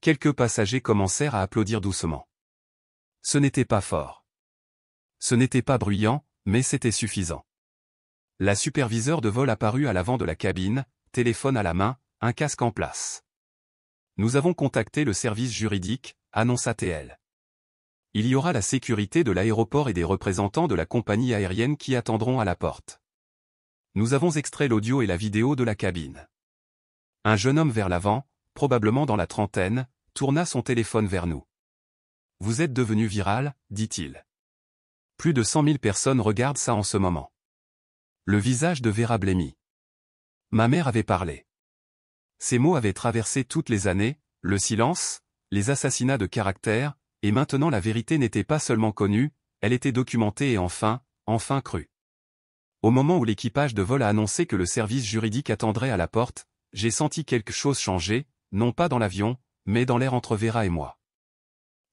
Quelques passagers commencèrent à applaudir doucement. Ce n'était pas fort. Ce n'était pas bruyant, mais c'était suffisant. La superviseure de vol apparut à l'avant de la cabine, téléphone à la main, un casque en place. Nous avons contacté le service juridique, annonça-t-elle. Il y aura la sécurité de l'aéroport et des représentants de la compagnie aérienne qui attendront à la porte. Nous avons extrait l'audio et la vidéo de la cabine. Un jeune homme vers l'avant, probablement dans la trentaine, tourna son téléphone vers nous. « Vous êtes devenu viral, » dit-il. Plus de 100 000 personnes regardent ça en ce moment. Le visage de Vera blêmit. Ma mère avait parlé. Ces mots avaient traversé toutes les années, le silence, les assassinats de caractère, et maintenant la vérité n'était pas seulement connue, elle était documentée et enfin crue. Au moment où l'équipage de vol a annoncé que le service juridique attendrait à la porte, j'ai senti quelque chose changer, non pas dans l'avion, mais dans l'air entre Vera et moi.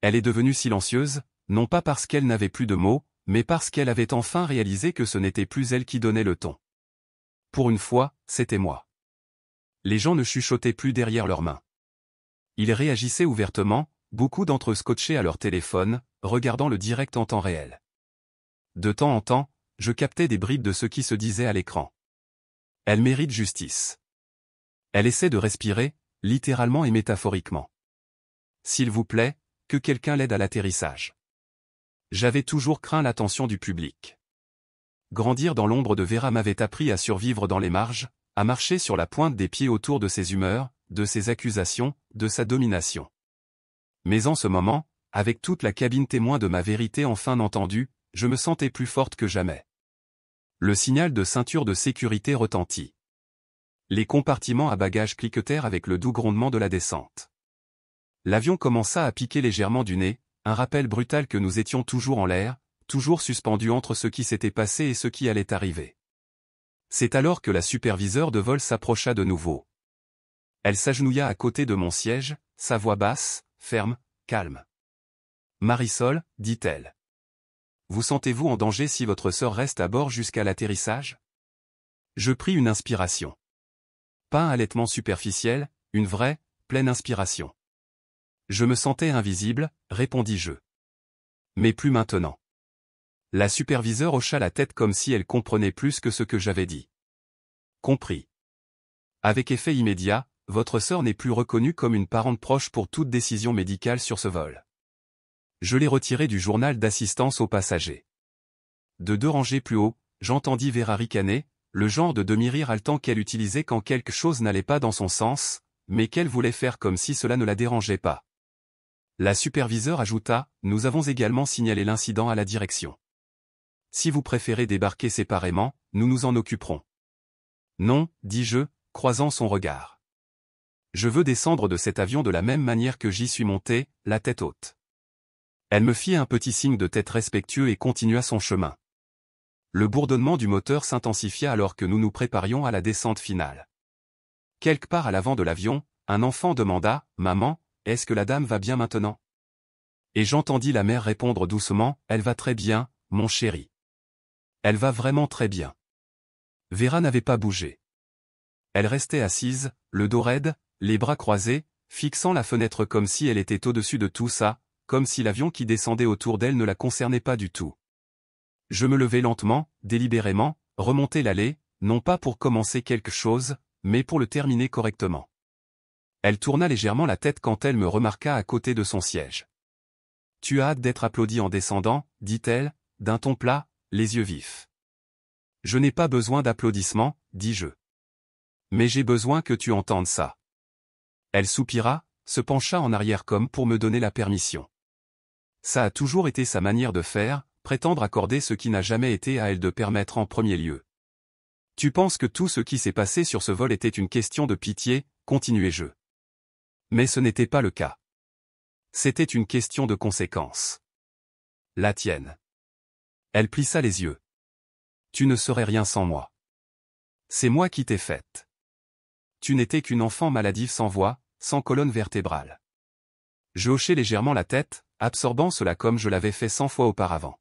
Elle est devenue silencieuse, non pas parce qu'elle n'avait plus de mots, mais parce qu'elle avait enfin réalisé que ce n'était plus elle qui donnait le ton. Pour une fois, c'était moi. Les gens ne chuchotaient plus derrière leurs mains. Ils réagissaient ouvertement, beaucoup d'entre eux scotchés à leur téléphone, regardant le direct en temps réel. De temps en temps, je captais des bribes de ce qui se disait à l'écran. Elle mérite justice. Elle essaie de respirer, littéralement et métaphoriquement. S'il vous plaît, que quelqu'un l'aide à l'atterrissage. J'avais toujours craint l'attention du public. Grandir dans l'ombre de Vera m'avait appris à survivre dans les marges, à marcher sur la pointe des pieds autour de ses humeurs, de ses accusations, de sa domination. Mais en ce moment, avec toute la cabine témoin de ma vérité enfin entendue, je me sentais plus forte que jamais. Le signal de ceinture de sécurité retentit. Les compartiments à bagages cliquetèrent avec le doux grondement de la descente. L'avion commença à piquer légèrement du nez, un rappel brutal que nous étions toujours en l'air, toujours suspendus entre ce qui s'était passé et ce qui allait arriver. C'est alors que la superviseure de vol s'approcha de nouveau. Elle s'agenouilla à côté de mon siège, sa voix basse, ferme, calme. « Marisol, dit-elle. Vous sentez-vous en danger si votre sœur reste à bord jusqu'à l'atterrissage » Je pris une inspiration. Pas un halètement superficiel, une vraie, pleine inspiration. Je me sentais invisible, répondis-je. Mais plus maintenant. La superviseure hocha la tête comme si elle comprenait plus que ce que j'avais dit. Compris. Avec effet immédiat, votre sœur n'est plus reconnue comme une parente proche pour toute décision médicale sur ce vol. Je l'ai retirée du journal d'assistance aux passagers. De 2 rangées plus haut, j'entendis Vera ricaner, le genre de demi-rire haletant qu'elle utilisait quand quelque chose n'allait pas dans son sens, mais qu'elle voulait faire comme si cela ne la dérangeait pas. La superviseure ajouta, nous avons également signalé l'incident à la direction. Si vous préférez débarquer séparément, nous nous en occuperons. Non, dis-je, croisant son regard. Je veux descendre de cet avion de la même manière que j'y suis monté, la tête haute. Elle me fit un petit signe de tête respectueux et continua son chemin. Le bourdonnement du moteur s'intensifia alors que nous nous préparions à la descente finale. Quelque part à l'avant de l'avion, un enfant demanda, « Maman, est-ce que la dame va bien maintenant ?» Et j'entendis la mère répondre doucement, « Elle va très bien, mon chéri. Elle va vraiment très bien. » Vera n'avait pas bougé. Elle restait assise, le dos raide, les bras croisés, fixant la fenêtre comme si elle était au-dessus de tout ça, comme si l'avion qui descendait autour d'elle ne la concernait pas du tout. Je me levai lentement, délibérément, remontai l'allée, non pas pour commencer quelque chose, mais pour le terminer correctement. Elle tourna légèrement la tête quand elle me remarqua à côté de son siège. « Tu as hâte d'être applaudi en descendant, » dit-elle, d'un ton plat, les yeux vifs. « Je n'ai pas besoin d'applaudissements, » dis-je. « Mais j'ai besoin que tu entendes ça. » Elle soupira, se pencha en arrière comme pour me donner la permission. Ça a toujours été sa manière de faire, prétendre accorder ce qui n'a jamais été à elle de permettre en premier lieu. « Tu penses que tout ce qui s'est passé sur ce vol était une question de pitié, » continuai-je. Mais ce n'était pas le cas. C'était une question de conséquence. La tienne. Elle plissa les yeux. Tu ne serais rien sans moi. C'est moi qui t'ai faite. Tu n'étais qu'une enfant maladive sans voix, sans colonne vertébrale. Je hochai légèrement la tête, absorbant cela comme je l'avais fait 100 fois auparavant.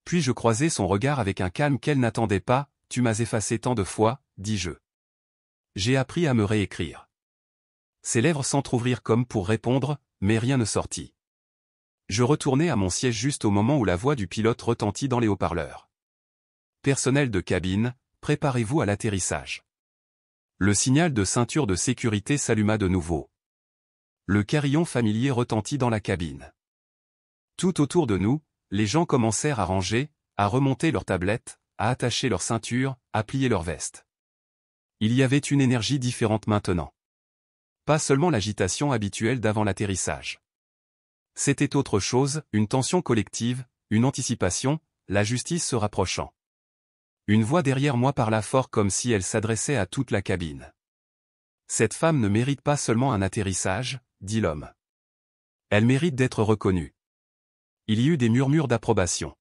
Puis je croisai son regard avec un calme qu'elle n'attendait pas, « Tu m'as effacé tant de fois, » dis-je. J'ai appris à me réécrire. Ses lèvres s'entr'ouvrirent comme pour répondre, mais rien ne sortit. Je retournai à mon siège juste au moment où la voix du pilote retentit dans les haut-parleurs. Personnel de cabine, préparez-vous à l'atterrissage. Le signal de ceinture de sécurité s'alluma de nouveau. Le carillon familier retentit dans la cabine. Tout autour de nous, les gens commencèrent à ranger, à remonter leurs tablettes, à attacher leurs ceintures, à plier leurs vestes. Il y avait une énergie différente maintenant. Pas seulement l'agitation habituelle d'avant l'atterrissage. C'était autre chose, une tension collective, une anticipation, la justice se rapprochant. Une voix derrière moi parla fort comme si elle s'adressait à toute la cabine. « Cette femme ne mérite pas seulement un atterrissage, » dit l'homme. « Elle mérite d'être reconnue. » Il y eut des murmures d'approbation.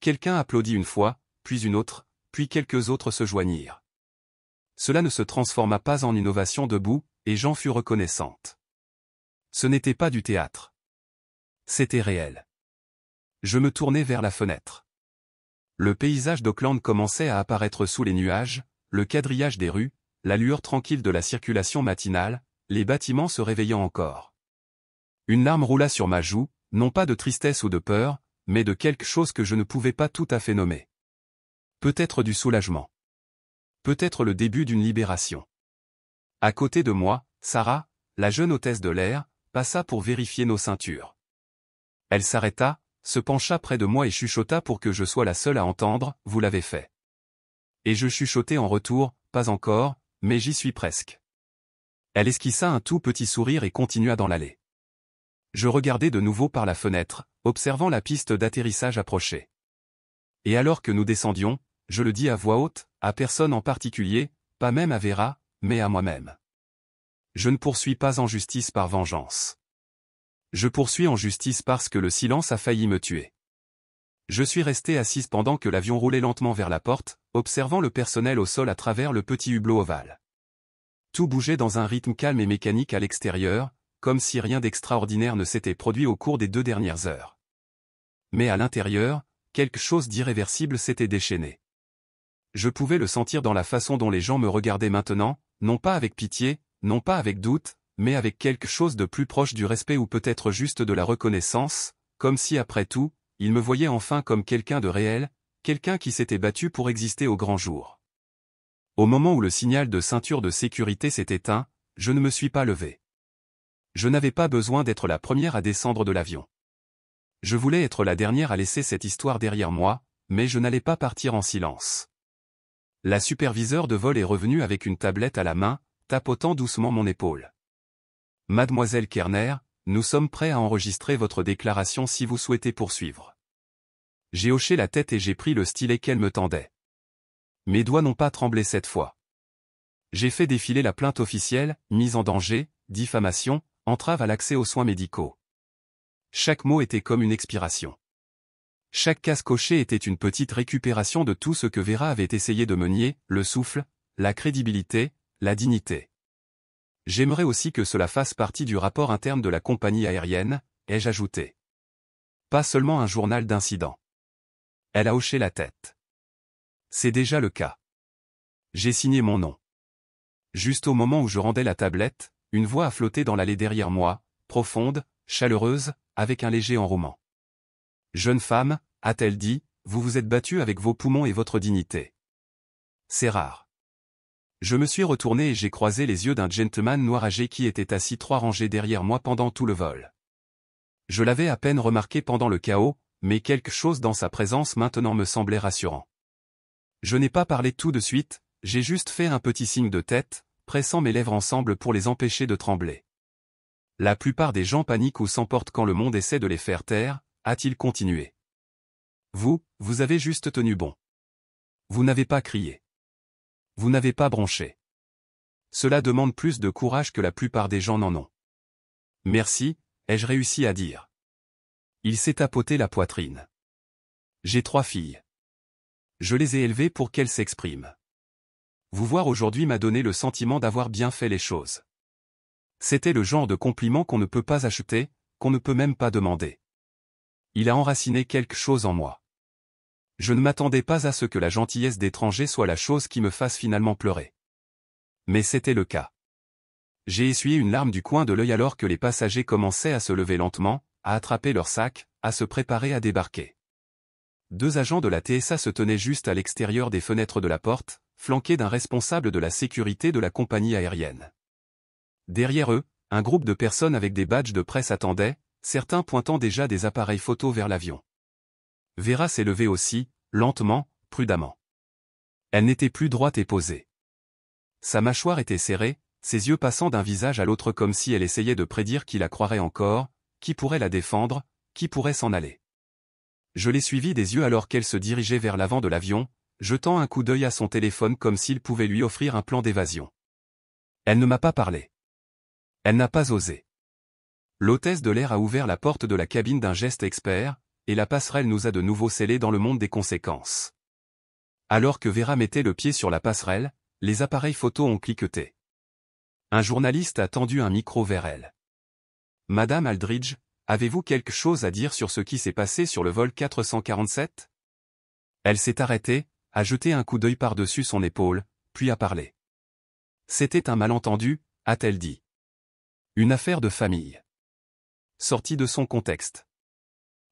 Quelqu'un applaudit une fois, puis une autre, puis quelques autres se joignirent. Cela ne se transforma pas en une ovation debout, et j'en fus reconnaissante. Ce n'était pas du théâtre. C'était réel. Je me tournai vers la fenêtre. Le paysage d'Auckland commençait à apparaître sous les nuages, le quadrillage des rues, la lueur tranquille de la circulation matinale, les bâtiments se réveillant encore. Une larme roula sur ma joue, non pas de tristesse ou de peur, mais de quelque chose que je ne pouvais pas tout à fait nommer. Peut-être du soulagement. Peut-être le début d'une libération. À côté de moi, Sarah, la jeune hôtesse de l'air, passa pour vérifier nos ceintures. Elle s'arrêta, se pencha près de moi et chuchota pour que je sois la seule à entendre, « Vous l'avez fait. » Et je chuchotai en retour, « Pas encore, mais j'y suis presque. » Elle esquissa un tout petit sourire et continua dans l'allée. Je regardai de nouveau par la fenêtre, observant la piste d'atterrissage approcher. Et alors que nous descendions, je le dis à voix haute, à personne en particulier, pas même à Vera, mais à moi-même. Je ne poursuis pas en justice par vengeance. Je poursuis en justice parce que le silence a failli me tuer. Je suis resté assise pendant que l'avion roulait lentement vers la porte, observant le personnel au sol à travers le petit hublot ovale. Tout bougeait dans un rythme calme et mécanique à l'extérieur, comme si rien d'extraordinaire ne s'était produit au cours des 2 dernières heures. Mais à l'intérieur, quelque chose d'irréversible s'était déchaîné. Je pouvais le sentir dans la façon dont les gens me regardaient maintenant, non pas avec pitié, non pas avec doute, mais avec quelque chose de plus proche du respect ou peut-être juste de la reconnaissance, comme si après tout, ils me voyaient enfin comme quelqu'un de réel, quelqu'un qui s'était battu pour exister au grand jour. Au moment où le signal de ceinture de sécurité s'est éteint, je ne me suis pas levé. Je n'avais pas besoin d'être la première à descendre de l'avion. Je voulais être la dernière à laisser cette histoire derrière moi, mais je n'allais pas partir en silence. La superviseure de vol est revenue avec une tablette à la main, tapotant doucement mon épaule. « Mademoiselle Kerner, nous sommes prêts à enregistrer votre déclaration si vous souhaitez poursuivre. » J'ai hoché la tête et j'ai pris le stylet qu'elle me tendait. Mes doigts n'ont pas tremblé cette fois. J'ai fait défiler la plainte officielle, mise en danger, diffamation, entrave à l'accès aux soins médicaux. Chaque mot était comme une expiration. Chaque case cochée était une petite récupération de tout ce que Vera avait essayé de me nier, le souffle, la crédibilité, la dignité. J'aimerais aussi que cela fasse partie du rapport interne de la compagnie aérienne, ai-je ajouté. Pas seulement un journal d'incidents. Elle a hoché la tête. C'est déjà le cas. J'ai signé mon nom. Juste au moment où je rendais la tablette, une voix a flotté dans l'allée derrière moi, profonde, chaleureuse, avec un léger enrouement. « Jeune femme, a-t-elle dit, vous vous êtes battue avec vos poumons et votre dignité. C'est rare. » Je me suis retourné et j'ai croisé les yeux d'un gentleman noir âgé qui était assis 3 rangées derrière moi pendant tout le vol. Je l'avais à peine remarqué pendant le chaos, mais quelque chose dans sa présence maintenant me semblait rassurant. Je n'ai pas parlé tout de suite, j'ai juste fait un petit signe de tête, pressant mes lèvres ensemble pour les empêcher de trembler. La plupart des gens paniquent ou s'emportent quand le monde essaie de les faire taire, a-t-il continué. Vous avez juste tenu bon. Vous n'avez pas crié. Vous n'avez pas bronché. Cela demande plus de courage que la plupart des gens n'en ont. Merci, ai-je réussi à dire. Il s'est tapoté la poitrine. J'ai 3 filles. Je les ai élevées pour qu'elles s'expriment. Vous voir aujourd'hui m'a donné le sentiment d'avoir bien fait les choses. C'était le genre de compliment qu'on ne peut pas acheter, qu'on ne peut même pas demander. Il a enraciné quelque chose en moi. Je ne m'attendais pas à ce que la gentillesse d'étranger soit la chose qui me fasse finalement pleurer. Mais c'était le cas. J'ai essuyé une larme du coin de l'œil alors que les passagers commençaient à se lever lentement, à attraper leurs sacs, à se préparer à débarquer. 2 agents de la TSA se tenaient juste à l'extérieur des fenêtres de la porte, flanqués d'un responsable de la sécurité de la compagnie aérienne. Derrière eux, un groupe de personnes avec des badges de presse attendait, certains pointant déjà des appareils photo vers l'avion. Vera s'est levée aussi, lentement, prudemment. Elle n'était plus droite et posée. Sa mâchoire était serrée, ses yeux passant d'un visage à l'autre comme si elle essayait de prédire qui la croirait encore, qui pourrait la défendre, qui pourrait s'en aller. Je l'ai suivie des yeux alors qu'elle se dirigeait vers l'avant de l'avion, jetant un coup d'œil à son téléphone comme s'il pouvait lui offrir un plan d'évasion. Elle ne m'a pas parlé. Elle n'a pas osé. L'hôtesse de l'air a ouvert la porte de la cabine d'un geste expert, et la passerelle nous a de nouveau scellés dans le monde des conséquences. Alors que Vera mettait le pied sur la passerelle, les appareils photo ont cliqueté. Un journaliste a tendu un micro vers elle. « Madame Aldridge, avez-vous quelque chose à dire sur ce qui s'est passé sur le vol 447 ?» Elle s'est arrêtée, a jeté un coup d'œil par-dessus son épaule, puis a parlé. C'était un malentendu, a-t-elle dit. Une affaire de famille. Sortie de son contexte.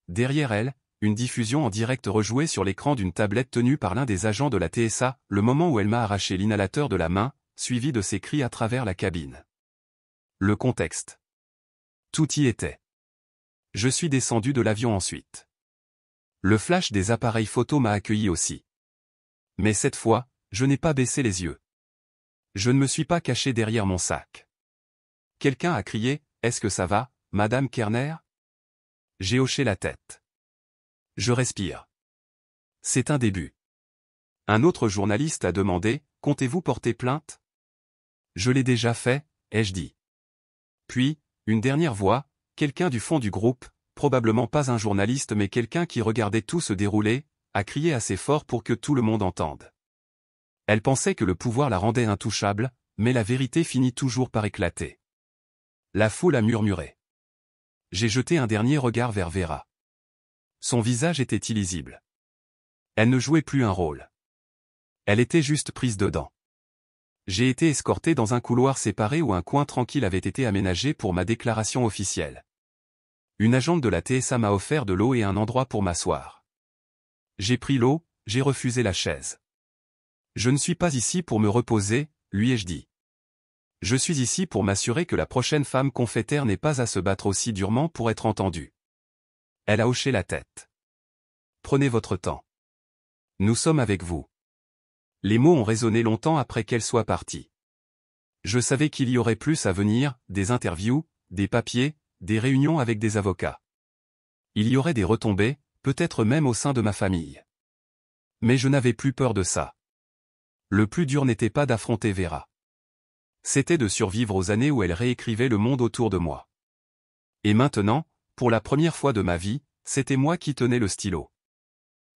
Derrière elle, une diffusion en direct rejouée sur l'écran d'une tablette tenue par l'un des agents de la TSA, le moment où elle m'a arraché l'inhalateur de la main, suivi de ses cris à travers la cabine. Le contexte. Tout y était. Je suis descendu de l'avion ensuite. Le flash des appareils photo m'a accueilli aussi. Mais cette fois, je n'ai pas baissé les yeux. Je ne me suis pas caché derrière mon sac. Quelqu'un a crié « Est-ce que ça va, Madame Kerner ?» J'ai hoché la tête. Je respire. C'est un début. Un autre journaliste a demandé « Comptez-vous porter plainte ?» Je l'ai déjà fait, ai-je dit. Puis, une dernière voix, quelqu'un du fond du groupe, probablement pas un journaliste mais quelqu'un qui regardait tout se dérouler, a crié assez fort pour que tout le monde entende. Elle pensait que le pouvoir la rendait intouchable, mais la vérité finit toujours par éclater. La foule a murmuré. J'ai jeté un dernier regard vers Vera. Son visage était illisible. Elle ne jouait plus un rôle. Elle était juste prise dedans. J'ai été escorté dans un couloir séparé où un coin tranquille avait été aménagé pour ma déclaration officielle. Une agente de la TSA m'a offert de l'eau et un endroit pour m'asseoir. J'ai pris l'eau, j'ai refusé la chaise. Je ne suis pas ici pour me reposer, lui ai-je dit. Je suis ici pour m'assurer que la prochaine femme confétaire n'ait pas à se battre aussi durement pour être entendue. Elle a hoché la tête. Prenez votre temps. Nous sommes avec vous. Les mots ont résonné longtemps après qu'elle soit partie. Je savais qu'il y aurait plus à venir, des interviews, des papiers, des réunions avec des avocats. Il y aurait des retombées, peut-être même au sein de ma famille. Mais je n'avais plus peur de ça. Le plus dur n'était pas d'affronter Vera. C'était de survivre aux années où elle réécrivait le monde autour de moi. Et maintenant, pour la première fois de ma vie, c'était moi qui tenais le stylo.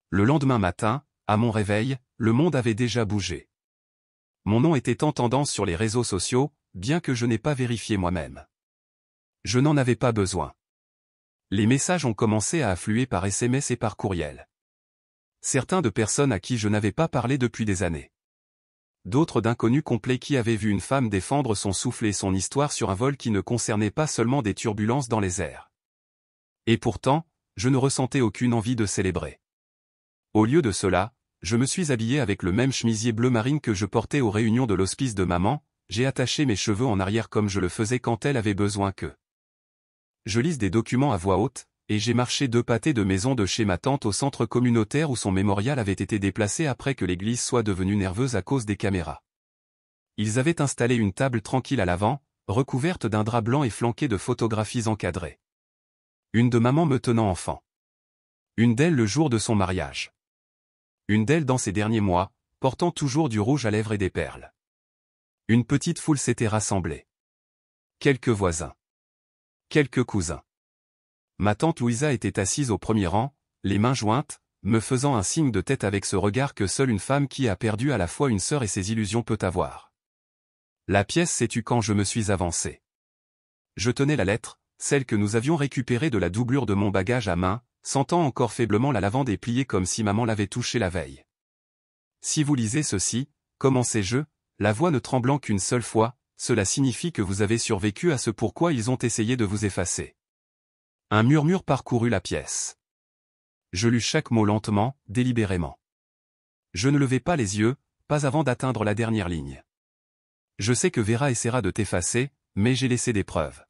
Le lendemain matin, à mon réveil, le monde avait déjà bougé. Mon nom était en tendance sur les réseaux sociaux, bien que je n'ai pas vérifié moi-même. Je n'en avais pas besoin. Les messages ont commencé à affluer par SMS et par courriel. Certains de personnes à qui je n'avais pas parlé depuis des années. D'autres d'inconnus complets qui avaient vu une femme défendre son souffle et son histoire sur un vol qui ne concernait pas seulement des turbulences dans les airs. Et pourtant, je ne ressentais aucune envie de célébrer. Au lieu de cela, je me suis habillé avec le même chemisier bleu marine que je portais aux réunions de l'hospice de maman, j'ai attaché mes cheveux en arrière comme je le faisais quand elle avait besoin que je lise des documents à voix haute, et j'ai marché 2 pâtés de maison de chez ma tante au centre communautaire où son mémorial avait été déplacé après que l'église soit devenue nerveuse à cause des caméras. Ils avaient installé une table tranquille à l'avant, recouverte d'un drap blanc et flanquée de photographies encadrées. Une de maman me tenant enfant. Une d'elle le jour de son mariage. Une d'elle dans ses derniers mois, portant toujours du rouge à lèvres et des perles. Une petite foule s'était rassemblée. Quelques voisins. Quelques cousins. Ma tante Louisa était assise au premier rang, les mains jointes, me faisant un signe de tête avec ce regard que seule une femme qui a perdu à la fois une sœur et ses illusions peut avoir. La pièce s'est tue quand je me suis avancé. Je tenais la lettre, celle que nous avions récupérée de la doublure de mon bagage à main, sentant encore faiblement la lavande pliée comme si maman l'avait touchée la veille. Si vous lisez ceci, commençai-je, la voix ne tremblant qu'une seule fois, cela signifie que vous avez survécu à ce pourquoi ils ont essayé de vous effacer. Un murmure parcourut la pièce. Je lus chaque mot lentement, délibérément. Je ne levai pas les yeux, pas avant d'atteindre la dernière ligne. Je sais que Vera essaiera de t'effacer, mais j'ai laissé des preuves.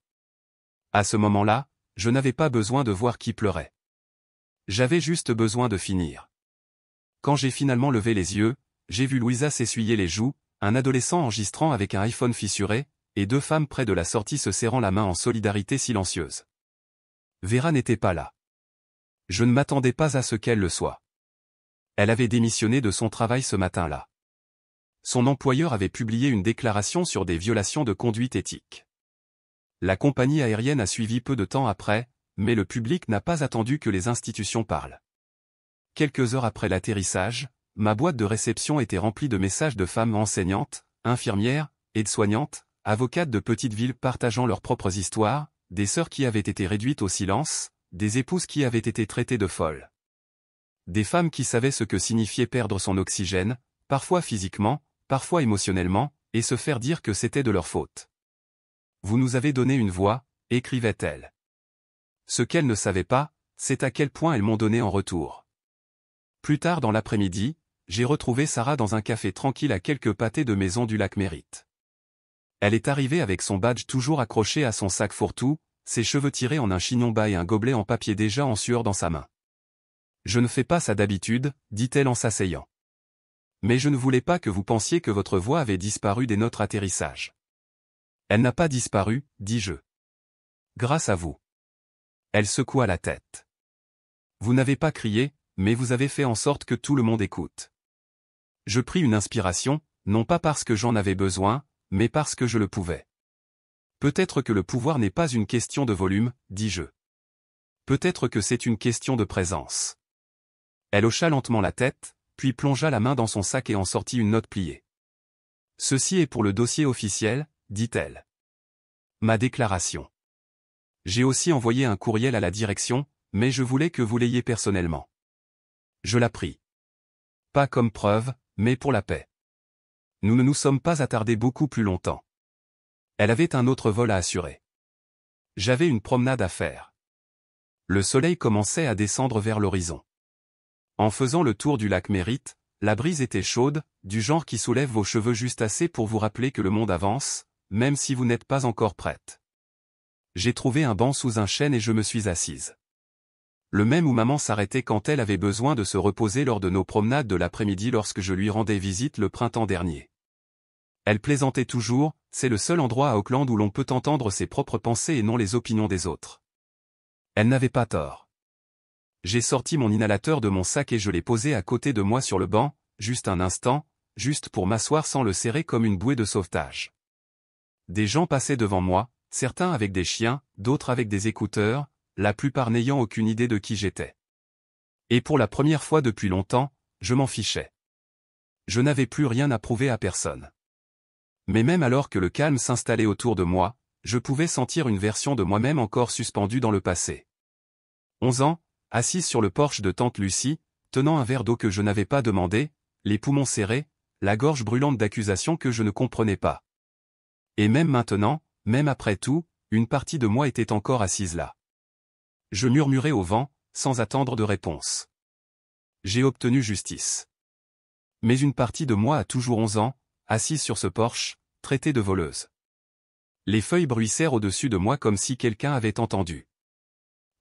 À ce moment-là, je n'avais pas besoin de voir qui pleurait. J'avais juste besoin de finir. Quand j'ai finalement levé les yeux, j'ai vu Louisa s'essuyer les joues, un adolescent enregistrant avec un iPhone fissuré, et 2 femmes près de la sortie se serrant la main en solidarité silencieuse. Vera n'était pas là. Je ne m'attendais pas à ce qu'elle le soit. Elle avait démissionné de son travail ce matin-là. Son employeur avait publié une déclaration sur des violations de conduite éthique. La compagnie aérienne a suivi peu de temps après, mais le public n'a pas attendu que les institutions parlent. Quelques heures après l'atterrissage, ma boîte de réception était remplie de messages de femmes enseignantes, infirmières, aides-soignantes, avocates de petites villes partageant leurs propres histoires, des sœurs qui avaient été réduites au silence, des épouses qui avaient été traitées de folles. Des femmes qui savaient ce que signifiait perdre son oxygène, parfois physiquement, parfois émotionnellement, et se faire dire que c'était de leur faute. Vous nous avez donné une voix, écrivait-elle. Ce qu'elle ne savait pas, c'est à quel point elles m'ont donné en retour. Plus tard dans l'après-midi, j'ai retrouvé Sarah dans un café tranquille à quelques pâtés de Maison du Lac Mérite. Elle est arrivée avec son badge toujours accroché à son sac fourre-tout, ses cheveux tirés en un chignon bas et un gobelet en papier déjà en sueur dans sa main. « Je ne fais pas ça d'habitude, dit-elle en s'asseyant. Mais je ne voulais pas que vous pensiez que votre voix avait disparu dès notre atterrissage. Elle n'a pas disparu, dis-je. Grâce à vous. Elle secoua la tête. Vous n'avez pas crié, mais vous avez fait en sorte que tout le monde écoute. Je pris une inspiration, non pas parce que j'en avais besoin, mais parce que je le pouvais. Peut-être que le pouvoir n'est pas une question de volume, dis-je. Peut-être que c'est une question de présence. Elle hocha lentement la tête, puis plongea la main dans son sac et en sortit une note pliée. Ceci est pour le dossier officiel, dit-elle. Ma déclaration. J'ai aussi envoyé un courriel à la direction, mais je voulais que vous l'ayez personnellement. Je la pris. Pas comme preuve, mais pour la paix. Nous ne nous sommes pas attardés beaucoup plus longtemps. Elle avait un autre vol à assurer. J'avais une promenade à faire. Le soleil commençait à descendre vers l'horizon. En faisant le tour du lac Mérite, la brise était chaude, du genre qui soulève vos cheveux juste assez pour vous rappeler que le monde avance, même si vous n'êtes pas encore prête. J'ai trouvé un banc sous un chêne et je me suis assise. Le même où maman s'arrêtait quand elle avait besoin de se reposer lors de nos promenades de l'après-midi lorsque je lui rendais visite le printemps dernier. Elle plaisantait toujours, c'est le seul endroit à Auckland où l'on peut entendre ses propres pensées et non les opinions des autres. Elle n'avait pas tort. J'ai sorti mon inhalateur de mon sac et je l'ai posé à côté de moi sur le banc, juste un instant, juste pour m'asseoir sans le serrer comme une bouée de sauvetage. Des gens passaient devant moi, certains avec des chiens, d'autres avec des écouteurs, la plupart n'ayant aucune idée de qui j'étais. Et pour la première fois depuis longtemps, je m'en fichais. Je n'avais plus rien à prouver à personne. Mais même alors que le calme s'installait autour de moi, je pouvais sentir une version de moi-même encore suspendue dans le passé. 11 ans, assise sur le porche de tante Lucie, tenant un verre d'eau que je n'avais pas demandé, les poumons serrés, la gorge brûlante d'accusations que je ne comprenais pas. Et même maintenant, même après tout, une partie de moi était encore assise là. Je murmurais au vent, sans attendre de réponse. J'ai obtenu justice. Mais une partie de moi a toujours 11 ans, assise sur ce porche, traitée de voleuse. Les feuilles bruissèrent au-dessus de moi comme si quelqu'un avait entendu.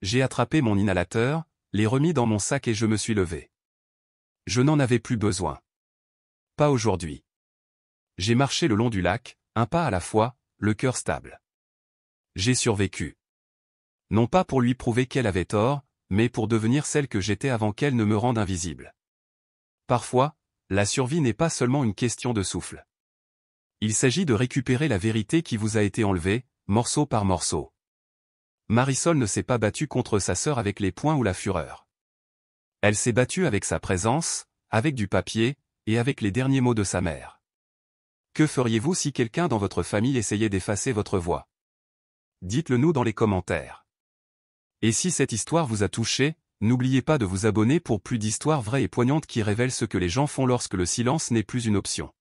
J'ai attrapé mon inhalateur, l'ai remis dans mon sac et je me suis levé. Je n'en avais plus besoin. Pas aujourd'hui. J'ai marché le long du lac, un pas à la fois, le cœur stable. J'ai survécu. Non pas pour lui prouver qu'elle avait tort, mais pour devenir celle que j'étais avant qu'elle ne me rende invisible. Parfois, la survie n'est pas seulement une question de souffle. Il s'agit de récupérer la vérité qui vous a été enlevée, morceau par morceau. Marisol ne s'est pas battue contre sa sœur avec les poings ou la fureur. Elle s'est battue avec sa présence, avec du papier, et avec les derniers mots de sa mère. Que feriez-vous si quelqu'un dans votre famille essayait d'effacer votre voix? Dites-le nous dans les commentaires. Et si cette histoire vous a touché, n'oubliez pas de vous abonner pour plus d'histoires vraies et poignantes qui révèlent ce que les gens font lorsque le silence n'est plus une option.